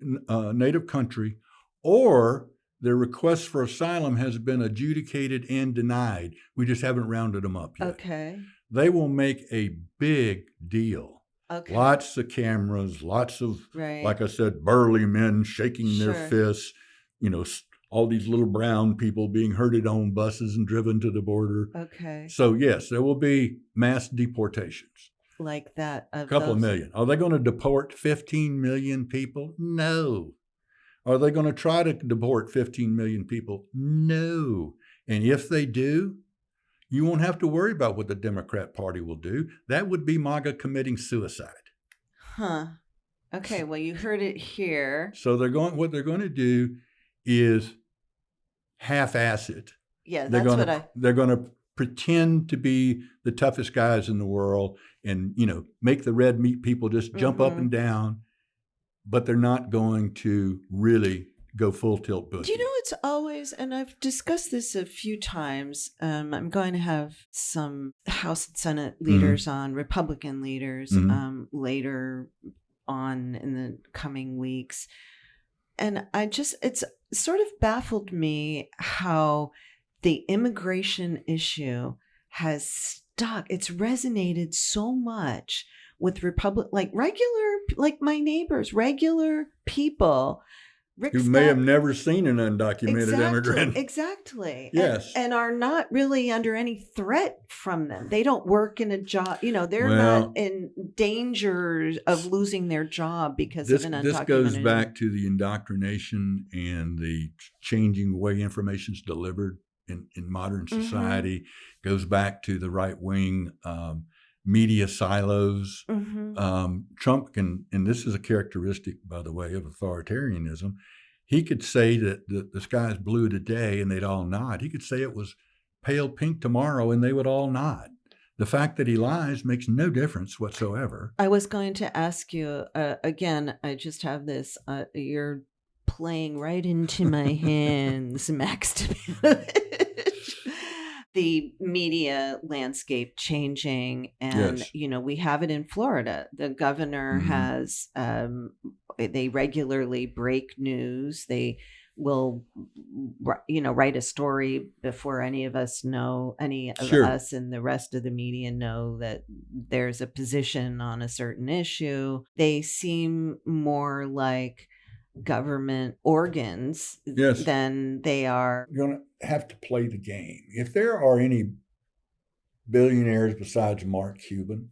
native country, or their request for asylum has been adjudicated and denied. We just haven't rounded them up yet. Okay. They will make a big deal. Okay. Lots of cameras, lots of, like I said, burly men shaking their fists, all these little brown people being herded on buses and driven to the border. Okay. So, yes, there will be mass deportations. Like that. A couple of million. Are they going to deport 15 million people? No. Are they going to try to deport 15 million people? No. And if they do, you won't have to worry about what the Democrat Party will do. That would be MAGA committing suicide. Huh. Okay, well, you heard it here. So what they're going to do is half-ass it. Yeah, they're going to pretend to be the toughest guys in the world and, make the red meat people just jump up and down, but they're not going to really go full tilt boogie. Do you know, it's always, and I've discussed this a few times, I'm going to have some House and Senate leaders on, Republican leaders, later on in the coming weeks. And it's sort of baffled me how the immigration issue has stuck. It's resonated so much with like my neighbors, regular people. Who may have never seen an undocumented immigrant. Exactly. Yes. And are not really under any threat from them. They don't work in a job. They're not in danger of losing their job because of an undocumented. This goes back to the indoctrination and the changing way information is delivered in modern society. Goes back to the right wing media silos. Mm-hmm. Trump can, and this is a characteristic, by the way, of authoritarianism. He could say that the sky's blue today and they'd all nod. He could say it was pale pink tomorrow and they would all nod. The fact that he lies makes no difference whatsoever. I was going to ask you again. I just have this. You're playing right into my hands, Max Stipanovich. The media landscape changing, and Yes. we have it in Florida. The governor Mhm. has. They regularly break news. They will write a story before any of us Sure. us and the rest of the media know that there's a position on a certain issue. They seem more like government organs Yes. than they are. You're going to have to play the game. If there are any billionaires besides Mark Cuban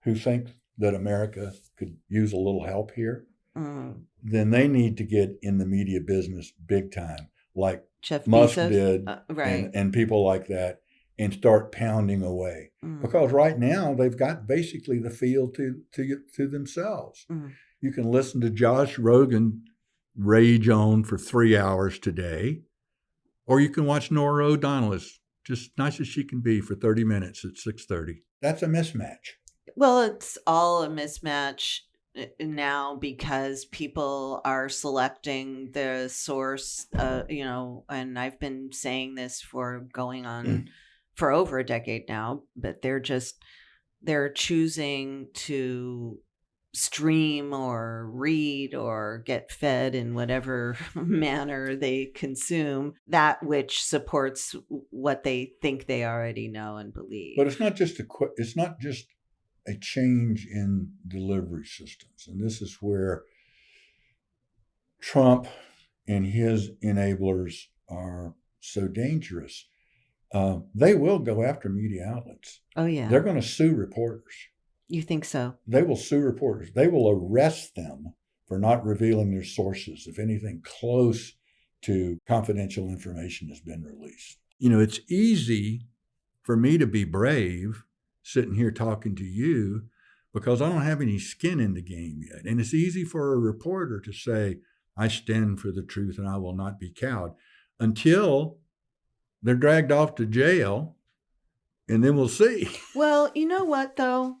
who think that America could use a little help here, then they need to get in the media business big time, like Jeff Musk Bezos did, right. and people like that, and start pounding away. Because right now they've got basically the field to themselves. You can listen to Josh Rogan rage on for 3 hours today, or you can watch Nora O'Donnell, as just nice as she can be, for 30 minutes at 6:30. That's a mismatch. Well, it's all a mismatch now because people are selecting the source, and I've been saying this for going on for over a decade now, but they're choosing to stream or read or get fed in whatever manner they consume that which supports what they think they already know and believe. But it's not just a change in delivery systems. And this is where Trump and his enablers are so dangerous. They will go after media outlets. Oh, yeah. They're going to sue reporters. You think so? They will sue reporters. They will arrest them for not revealing their sources if anything close to confidential information has been released. It's easy for me to be brave sitting here talking to you because I don't have any skin in the game yet. And it's easy for a reporter to say, I stand for the truth and I will not be cowed, until they're dragged off to jail, and then we'll see. Well, you know what, though?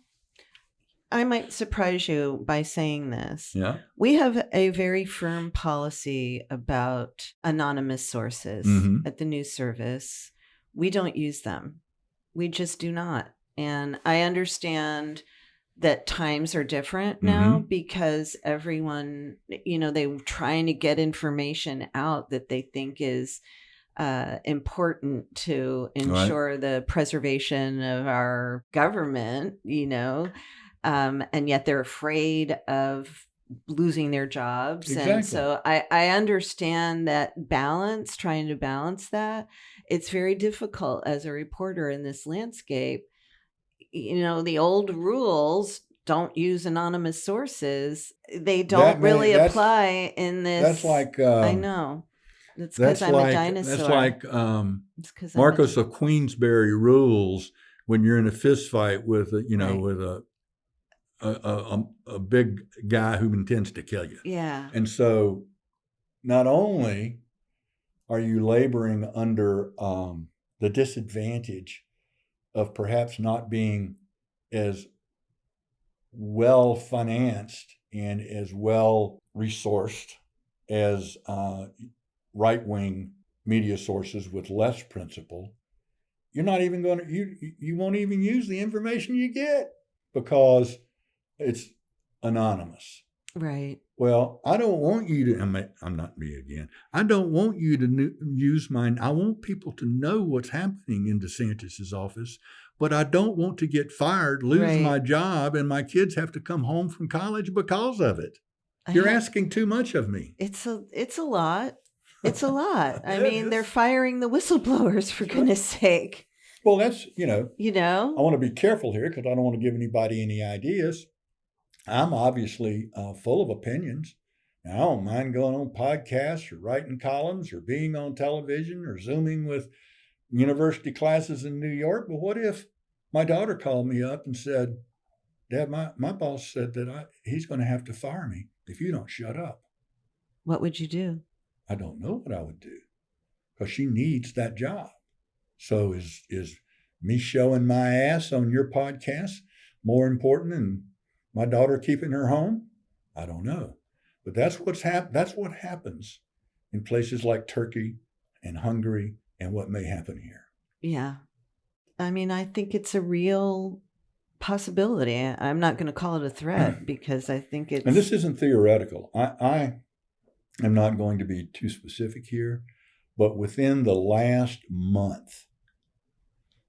I might surprise you by saying this. Yeah. We have a very firm policy about anonymous sources at the news service. We don't use them. We just do not. And I understand that times are different now because everyone, they're trying to get information out that they think is important to ensure the preservation of our government, and yet they're afraid of losing their jobs. Exactly. And so I understand that balance, trying to balance that. It's very difficult as a reporter in this landscape. The old rules don't use anonymous sources. They don't really apply in this. That's like I know. It's because I'm a dinosaur. That's like Marcos of Queensberry rules when you're in a fist fight with with a big guy who intends to kill you. Yeah. And so, not only are you laboring under the disadvantage of perhaps not being as well financed and as well resourced as right-wing media sources with less principle, you're not even going to, you won't even use the information you get because it's anonymous. Right. Well, I don't want you to, I'm not me again. I don't want you to use mine. I want people to know what's happening in DeSantis's office, but I don't want to get fired, lose my job, and my kids have to come home from college because of it. You're asking too much of me. It's a lot. It's a lot. I mean, they're firing the whistleblowers, for goodness sake. Well, that's, I I want to be careful here because I don't want to give anybody any ideas. I'm obviously full of opinions. And I don't mind going on podcasts or writing columns or being on television or Zooming with university classes in New York. But what if My daughter called me up and said, Dad, my boss said that he's going to have to fire me if you don't shut up. What would you do? I don't know what I would do because she needs that job. So is me showing my ass on your podcast more important than my daughter keeping her home? I don't know. But that's what happens in places like Turkey and Hungary and what may happen here. Yeah. I mean, I think it's a real possibility. I'm not going to call it a threat because I think it's... And this isn't theoretical. I am not going to be too specific here, but within the last month,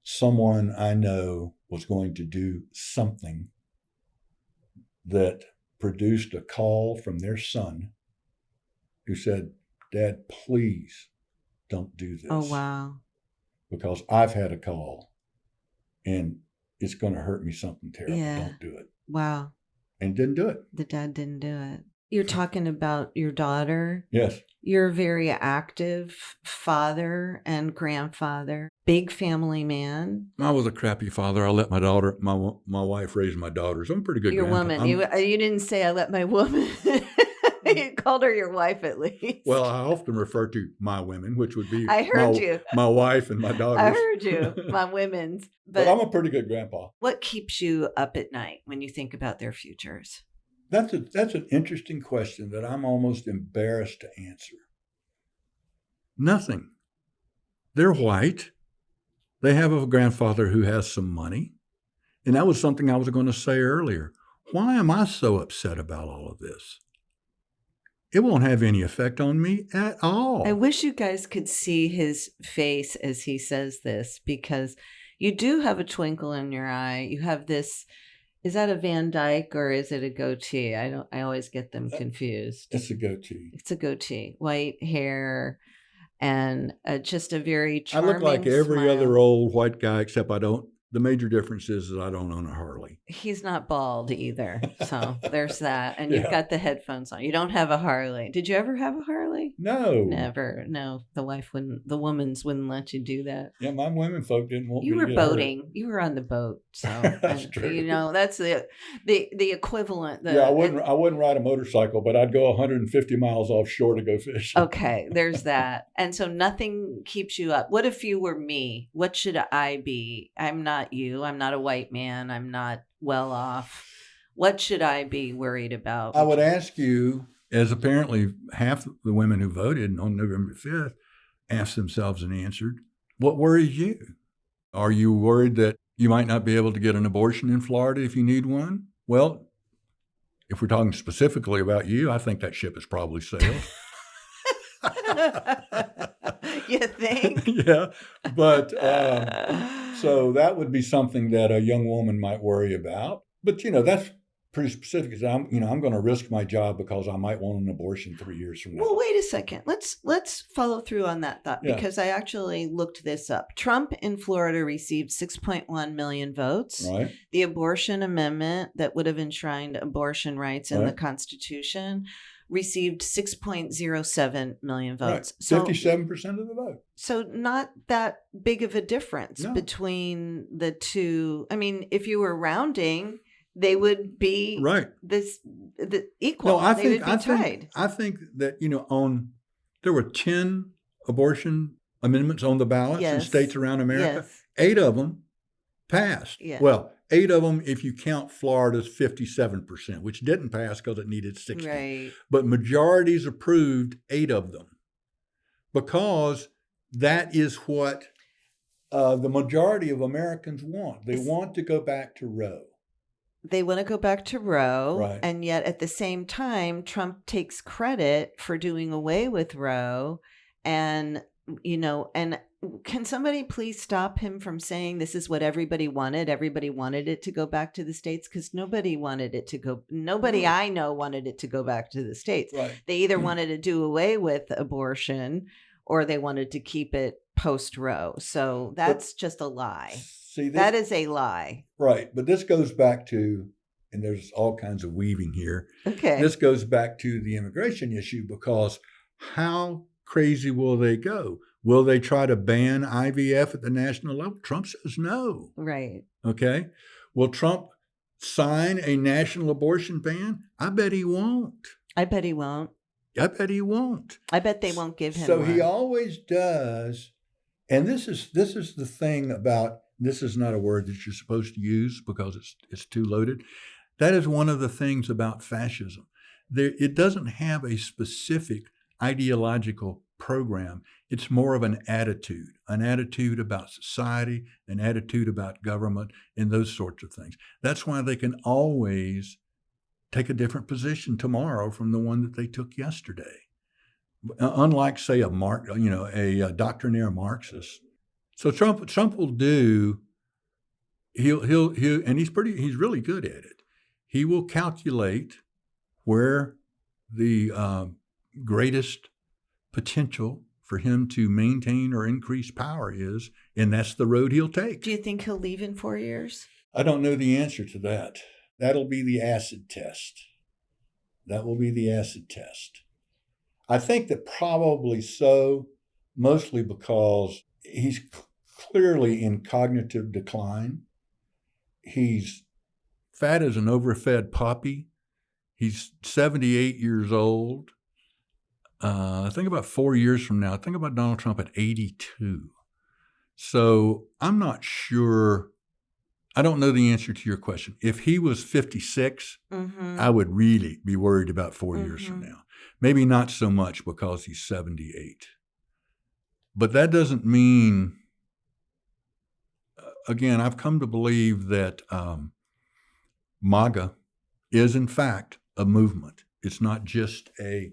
someone I know was going to do something that produced a call from their son who said, Dad, please don't do this. Oh, wow. Because I've had a call and it's going to hurt me something terrible. Yeah. Don't do it. Wow. And didn't do it. The dad didn't do it. You're talking about your daughter. Yes. You're a very active father and grandfather, big family man. I was a crappy father. I let my wife raise my daughters. I'm a pretty good Your grandpa. woman. You didn't say I let my woman. You called her your wife at least. Well, I often refer to my women, which would be I heard you. My wife and my daughters. I heard you, my women's. But I'm a pretty good grandpa. What keeps you up at night when you think about their futures? That's an interesting question that I'm almost embarrassed to answer. Nothing. They're white. They have a grandfather who has some money. And that was something I was going to say earlier. Why am I so upset about all of this? It won't have any effect on me at all. I wish you guys could see his face as he says this, because you do have a twinkle in your eye. You have this... Is that a Van Dyke or is it a goatee? I always get them confused. It's a goatee. It's a goatee. White hair and just a very charming I look like every smile. other old white guy, except I don't. The major difference is that I don't own a Harley. He's not bald either. So there's that. And you've got the headphones on. You don't have a Harley. Did you ever have a Harley? No. Never. No. The woman's wouldn't let you do that. Yeah, my women folk didn't want You me were to get boating. hurt. You were on the boat. So That's true. You know, that's the equivalent. I wouldn't ride a motorcycle, but I'd go 150 miles offshore to go fishing. Okay, there's that. And so nothing keeps you up. What if you were me? What should I be? I'm not you. I'm not a white man. I'm not well off. What should I be worried about? I would ask you, as apparently half the women who voted on November 5th asked themselves and answered, what worries you? Are you worried that you might not be able to get an abortion in Florida if you need one? Well, if we're talking specifically about you, I think that ship has probably sailed. You think? Yeah, but so that would be something that a young woman might worry about. But that's pretty specific. I'm going to risk my job because I might want an abortion 3 years from now. Well, wait a second. Let's follow through on that thought because I actually looked this up. Trump in Florida received 6.1 million votes. Right. The abortion amendment that would have enshrined abortion rights in the Constitution received 6.07 million votes. Right. 57% of the vote. So not that big of a difference between the two. I mean, if you were rounding, they would be the equal. No, they would be tied. I think that, there were 10 abortion amendments on the ballots in states around America. 8 of them passed. Yeah. Well, 8 of them, if you count Florida's 57%, which didn't pass because it needed 60. Right. But majorities approved 8 of them because that is what the majority of Americans want. They want to go back to Roe. They want to go back to Roe. Right. And yet at the same time, Trump takes credit for doing away with Roe. And, and can somebody please stop him from saying this is what everybody wanted? Everybody wanted it to go back to the states because nobody wanted it to go. Nobody I know wanted it to go back to the states. Right. They either wanted to do away with abortion or they wanted to keep it post Roe. So that's just a lie. See, that is a lie. Right. But this goes back to, and there's all kinds of weaving here. Okay. This goes back to the immigration issue because how crazy will they go? Will they try to ban IVF at the national level? Trump says no. Right. Okay. Will Trump sign a national abortion ban? I bet he won't. I bet he won't. I bet he won't. I bet they won't give him So one. he always does. And this is the thing about, this is not a word that you're supposed to use because it's too loaded. That is one of the things about fascism. It doesn't have a specific ideological program. It's more of an attitude about society, an attitude about government, and those sorts of things. That's why they can always take a different position tomorrow from the one that they took yesterday. Unlike, say, a doctrinaire Marxist. So Trump will do. He'll and he's really good at it. He will calculate where the greatest potential for him to maintain or increase power is, and that's the road he'll take. Do you think he'll leave in 4 years? I don't know the answer to that. That'll be the acid test. That will be the acid test. I think that probably so, mostly because he's clearly in cognitive decline. He's fat as an overfed puppy. He's 78 years old. Think about 4 years from now. Think about Donald Trump at 82. So I'm not sure. I don't know the answer to your question. If he was 56, I would really be worried about 4 years from now. Maybe not so much because he's 78. But that doesn't mean, again, I've come to believe that MAGA is, in fact, a movement. It's not just a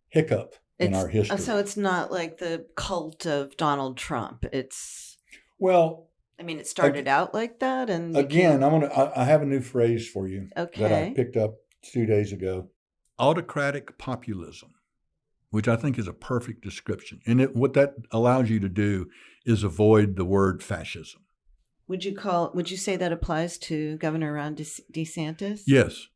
hiccup in our history. So it's not like the cult of Donald Trump. It's, well, I mean, it started out like that, and again, I have a new phrase for you that I picked up 2 days ago. Autocratic populism, which I think is a perfect description. And what that allows you to do is avoid the word fascism. Would you say that applies to Governor Ron DeSantis? Yes.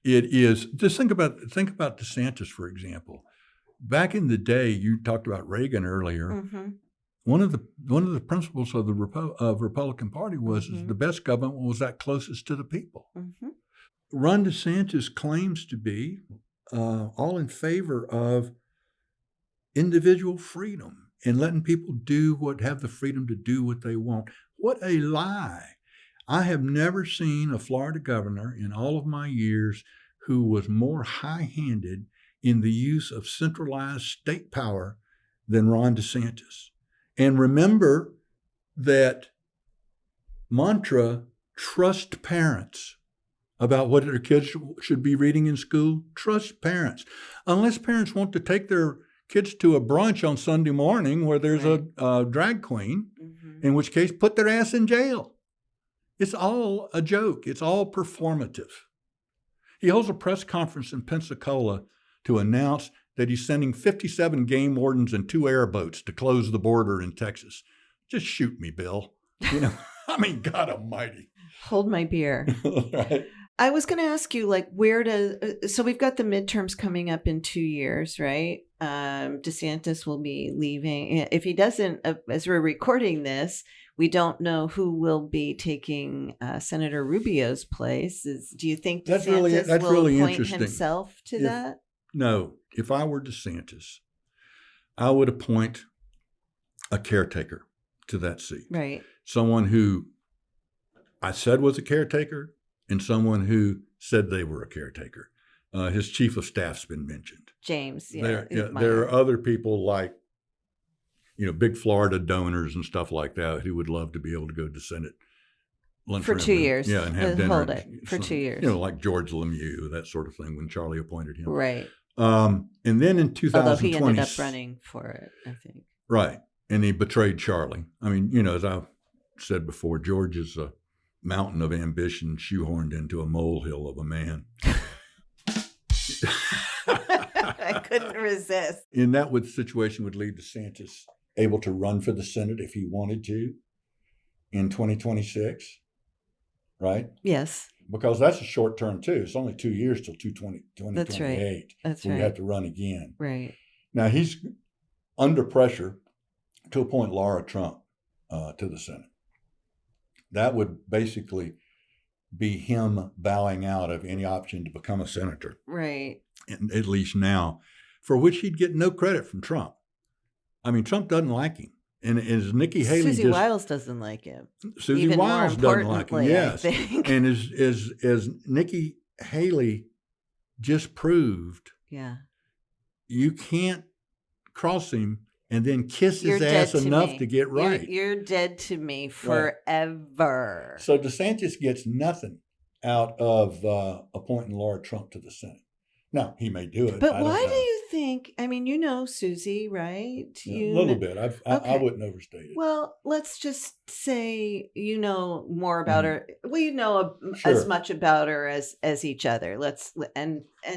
It is. Just think about DeSantis, for example. Back in the day, you talked about Reagan earlier. Mm-hmm. One of the principles of the Republican Party was is the best government was that closest to the people. Mm-hmm. Ron DeSantis claims to be all in favor of individual freedom and letting people have the freedom to do what they want. What a lie. I have never seen a Florida governor in all of my years who was more high-handed in the use of centralized state power than Ron DeSantis. And remember that mantra, trust parents about what their kids should be reading in school. Trust parents. Unless parents want to take their kids to a brunch on Sunday morning where there's a drag queen, in which case put their ass in jail. It's all a joke. It's all performative. He holds a press conference in Pensacola to announce that he's sending 57 game wardens and 2 airboats to close the border in Texas. Just shoot me, Bill. I mean, God almighty. Hold my beer. Right. I was going to ask you, so we've got the midterms coming up in 2 years, right? DeSantis will be leaving. If he doesn't, as we're recording this, we don't know who will be taking Senator Rubio's place. Do you think DeSantis will appoint himself to that? No. If I were DeSantis, I would appoint a caretaker to that seat. Right. Someone who I said was a caretaker and someone who said they were a caretaker. His chief of staff's been mentioned. James, There are other people like, big Florida donors and stuff like that who would love to be able to go to Senate lunch for 2 years. Yeah, and have dinner. Hold it for 2 years. Like George Lemieux, that sort of thing, when Charlie appointed him. Right. And then in 2020, although he ended up running for it, I think. Right, and he betrayed Charlie. I mean, as I've said before, George is a mountain of ambition shoehorned into a molehill of a man. I couldn't resist. And that situation would leave DeSantis able to run for the Senate if he wanted to in 2026, right? Yes. Because that's a short term too. It's only 2 years till 2028. That's right. We have to run again. Right. Now he's under pressure to appoint Laura Trump to the Senate. That would basically be him bowing out of any option to become a senator. Right. At least now, for which he'd get no credit from Trump. I mean, Trump doesn't like him. And as Nikki Haley Susie Wiles doesn't like him. Susie Even Wiles more doesn't like him, importantly, yes. I think. And as Nikki Haley just proved, Yeah. you can't cross him and then kiss You're his ass dead to enough me. to get right. You're dead to me forever. So DeSantis gets nothing out of appointing Laura Trump to the Senate. Now, he may do it. But why do you think, I mean, you know Susie, right? A little bit. I wouldn't overstate it. Well, let's just say you know more about her. Well, you know Sure. as much about her as each other.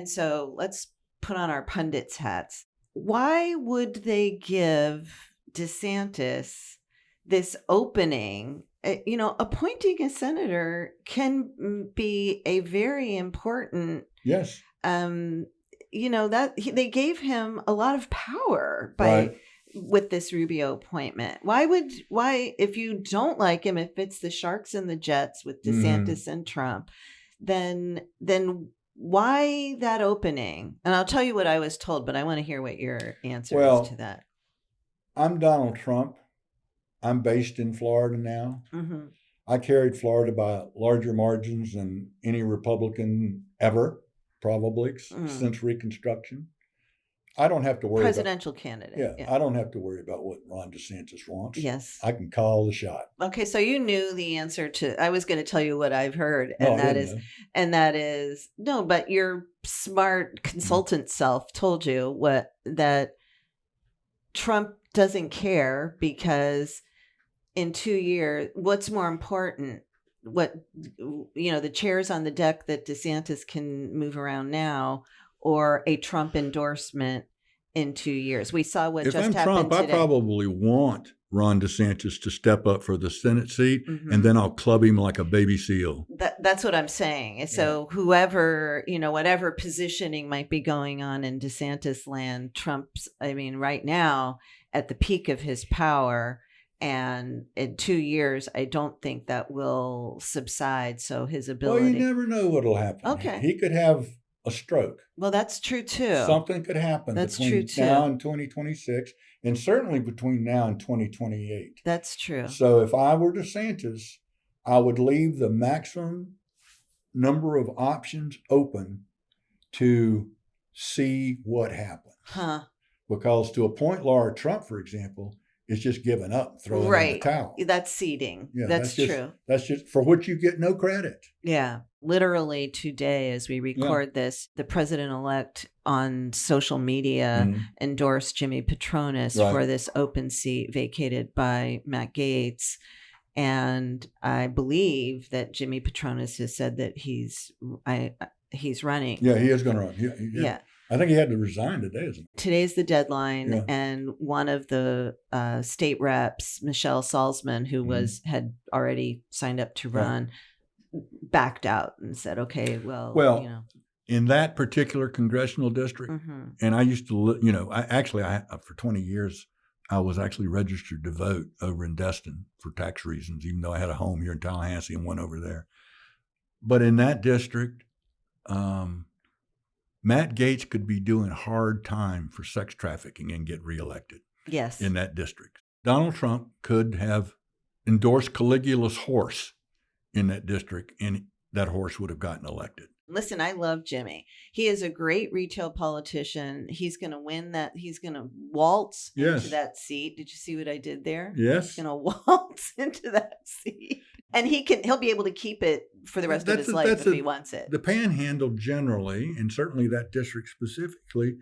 So let's put on our pundits hats. Why would they give DeSantis this opening? Appointing a senator can be a very important. Yes. They gave him a lot of power with this Rubio appointment. Why, if you don't like him, if it's the Sharks and the Jets with DeSantis and Trump, then why that opening? And I'll tell you what I was told, but I want to hear what your answer is to that. I'm Donald Trump. I'm based in Florida now. Mm-hmm. I carried Florida by larger margins than any Republican ever, probably, since Reconstruction. I don't have to worry presidential candidate. Yeah, I don't have to worry about what Ron DeSantis wants. Yes. I can call the shot. Okay, so you knew the answer to, I was going to tell you what I've heard, but your smart consultant self told you that Trump doesn't care because in 2 years, what's more important? The chairs on the deck that DeSantis can move around now, or a Trump endorsement in 2 years. We saw what just happened today. If I'm Trump, I probably want Ron DeSantis to step up for the Senate seat, and then I'll club him like a baby seal. That's what I'm saying. So whoever, whatever positioning might be going on in DeSantis land, right now at the peak of his power, and in 2 years, I don't think that will subside. So his ability. Well, you never know what'll happen. Okay. He could have a stroke. Well, that's true too. Something could happen between now and 2026, and certainly between now and 2028. That's true. So if I were DeSantis, I would leave the maximum number of options open to see what happens. Huh. Because to appoint Laura Trump, for example, is just giving up, throwing in the towel. That's seeding. Yeah, that's true. That's just for which you get no credit. Yeah. Literally today, as we record this, the president-elect on social media endorsed Jimmy Patronis for this open seat vacated by Matt Gaetz. And I believe that Jimmy Patronis has said that he's running. Yeah, he is going to run. Yeah. I think he had to resign today, isn't he? Today's the deadline, and one of the state reps, Michelle Salzman, who had already signed up to run, backed out and said, "Okay, well, in that particular congressional district, and I used to, I for 20 years, I was actually registered to vote over in Destin for tax reasons, even though I had a home here in Tallahassee and one over there. But in that district, Matt Gaetz could be doing hard time for sex trafficking and get reelected. Yes. In that district. Donald Trump could have endorsed Caligula's horse in that district, and that horse would have gotten elected. Listen, I love Jimmy. He is a great retail politician. He's going to win that. He's going to waltz into that seat. Did you see what I did there? Yes. He's going to waltz into that seat. And he'll be able to keep it for the rest of his life if he wants it. The Panhandle generally, and certainly that district specifically,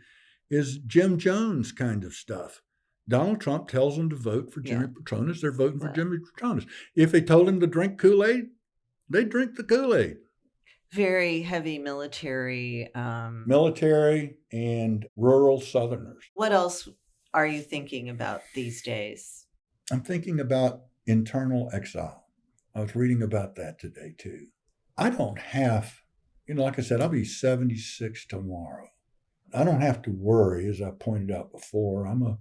is Jim Jones kind of stuff. Donald Trump tells them to vote for Jimmy Patronis. They're voting for Jimmy Patronis. If they told him to drink Kool-Aid, they drink the Kool-Aid. Very heavy military. Military and rural Southerners. What else are you thinking about these days? I'm thinking about internal exile. I was reading about that today, too. I don't have, like I said, I'll be 76 tomorrow. I don't have to worry, as I pointed out before. I'm a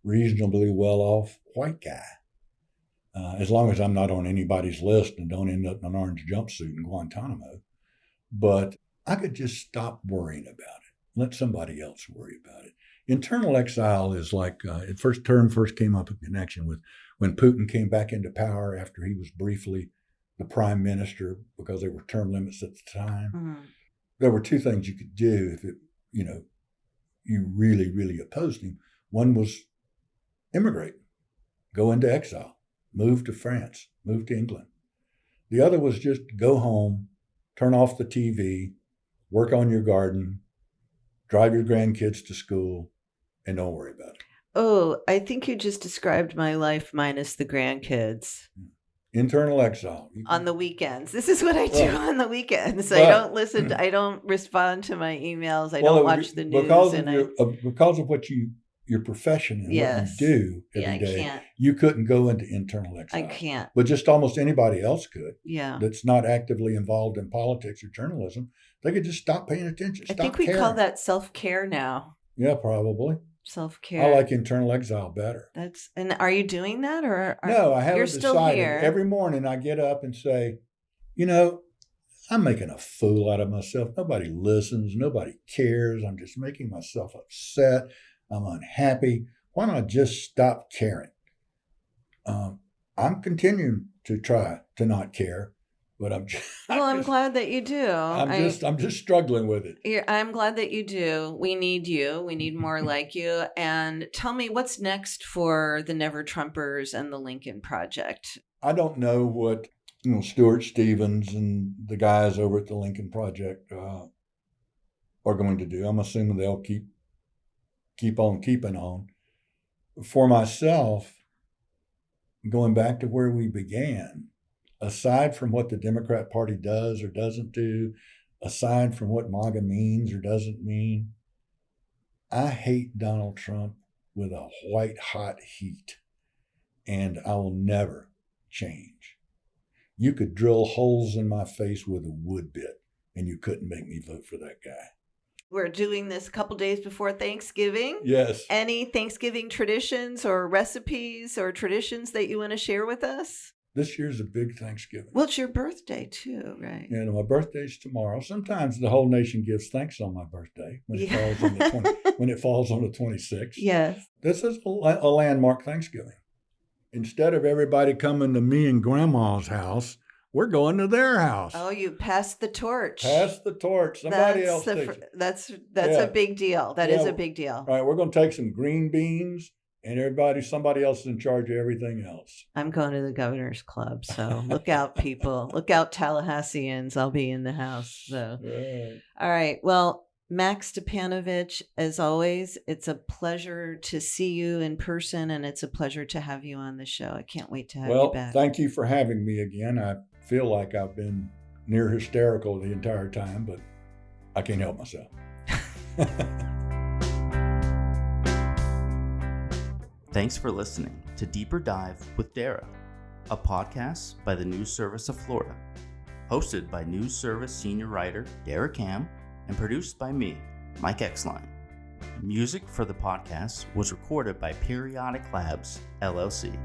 reasonably well-off white guy. As long as I'm not on anybody's list and don't end up in an orange jumpsuit in Guantanamo. But I could just stop worrying about it. Let somebody else worry about it. Internal exile is like, term first came up in connection with when Putin came back into power after he was briefly the prime minister because there were term limits at the time. Mm-hmm. There were two things you could do if you really, really opposed him. One was immigrate, go into exile, move to France, move to England. The other was just go home, turn off the TV, work on your garden, drive your grandkids to school, and don't worry about it. Oh, I think you just described my life minus the grandkids. Internal exile. On the weekends. This is what I do on the weekends. I don't listen. I don't respond to my emails. I don't watch the news. Because of what your profession and what you do every day, you couldn't go into internal exile. I can't. But just almost anybody else could. Yeah. That's not actively involved in politics or journalism. They could just stop paying attention. I think we call that self-care now. Yeah, probably. Self-care. I like internal exile better. And are you doing that no? I haven't you're decided. Still here. Every morning I get up and say, I'm making a fool out of myself. Nobody listens. Nobody cares. I'm just making myself upset. I'm unhappy. Why don't I just stop caring? I'm continuing to try to not care, but I'm glad that you do. I'm just struggling with it. I'm glad that you do. We need you. We need more like you. And tell me what's next for the Never Trumpers and the Lincoln Project. I don't know what Stuart Stevens and the guys over at the Lincoln Project are going to do. I'm assuming they'll keep on keeping on. For myself, going back to where we began, aside from what the Democrat Party does or doesn't do, aside from what MAGA means or doesn't mean, I hate Donald Trump with a white-hot heat, and I will never change. You could drill holes in my face with a wood bit, and you couldn't make me vote for that guy. We're doing this a couple days before Thanksgiving. Yes. Any Thanksgiving traditions or recipes or traditions that you want to share with us? This year's a big Thanksgiving. Well, it's your birthday too, right? Yeah, my birthday's tomorrow. Sometimes the whole nation gives thanks on my birthday when it falls on the 26th. Yes. This is a landmark Thanksgiving. Instead of everybody coming to me and Grandma's house, we're going to their house. Oh, you passed the torch. Pass the torch. Somebody else takes it. That's a big deal. That is a big deal. All right, we're going to take some green beans, and somebody else is in charge of everything else. I'm going to the Governor's Club, so look out, people. Look out, Tallahasseans. I'll be in the house. So, right. All right. Well, Max Stipanovich, as always, it's a pleasure to see you in person, and it's a pleasure to have you on the show. I can't wait to have you back. Well, thank you for having me again. I feel like I've been near hysterical the entire time, but I can't help myself. Thanks for listening to Deeper Dive with Dara, a podcast by the News Service of Florida, hosted by News Service senior writer Dara Cam, and produced by me, Mike Exline. Music for the podcast was recorded by Periodic Labs, LLC.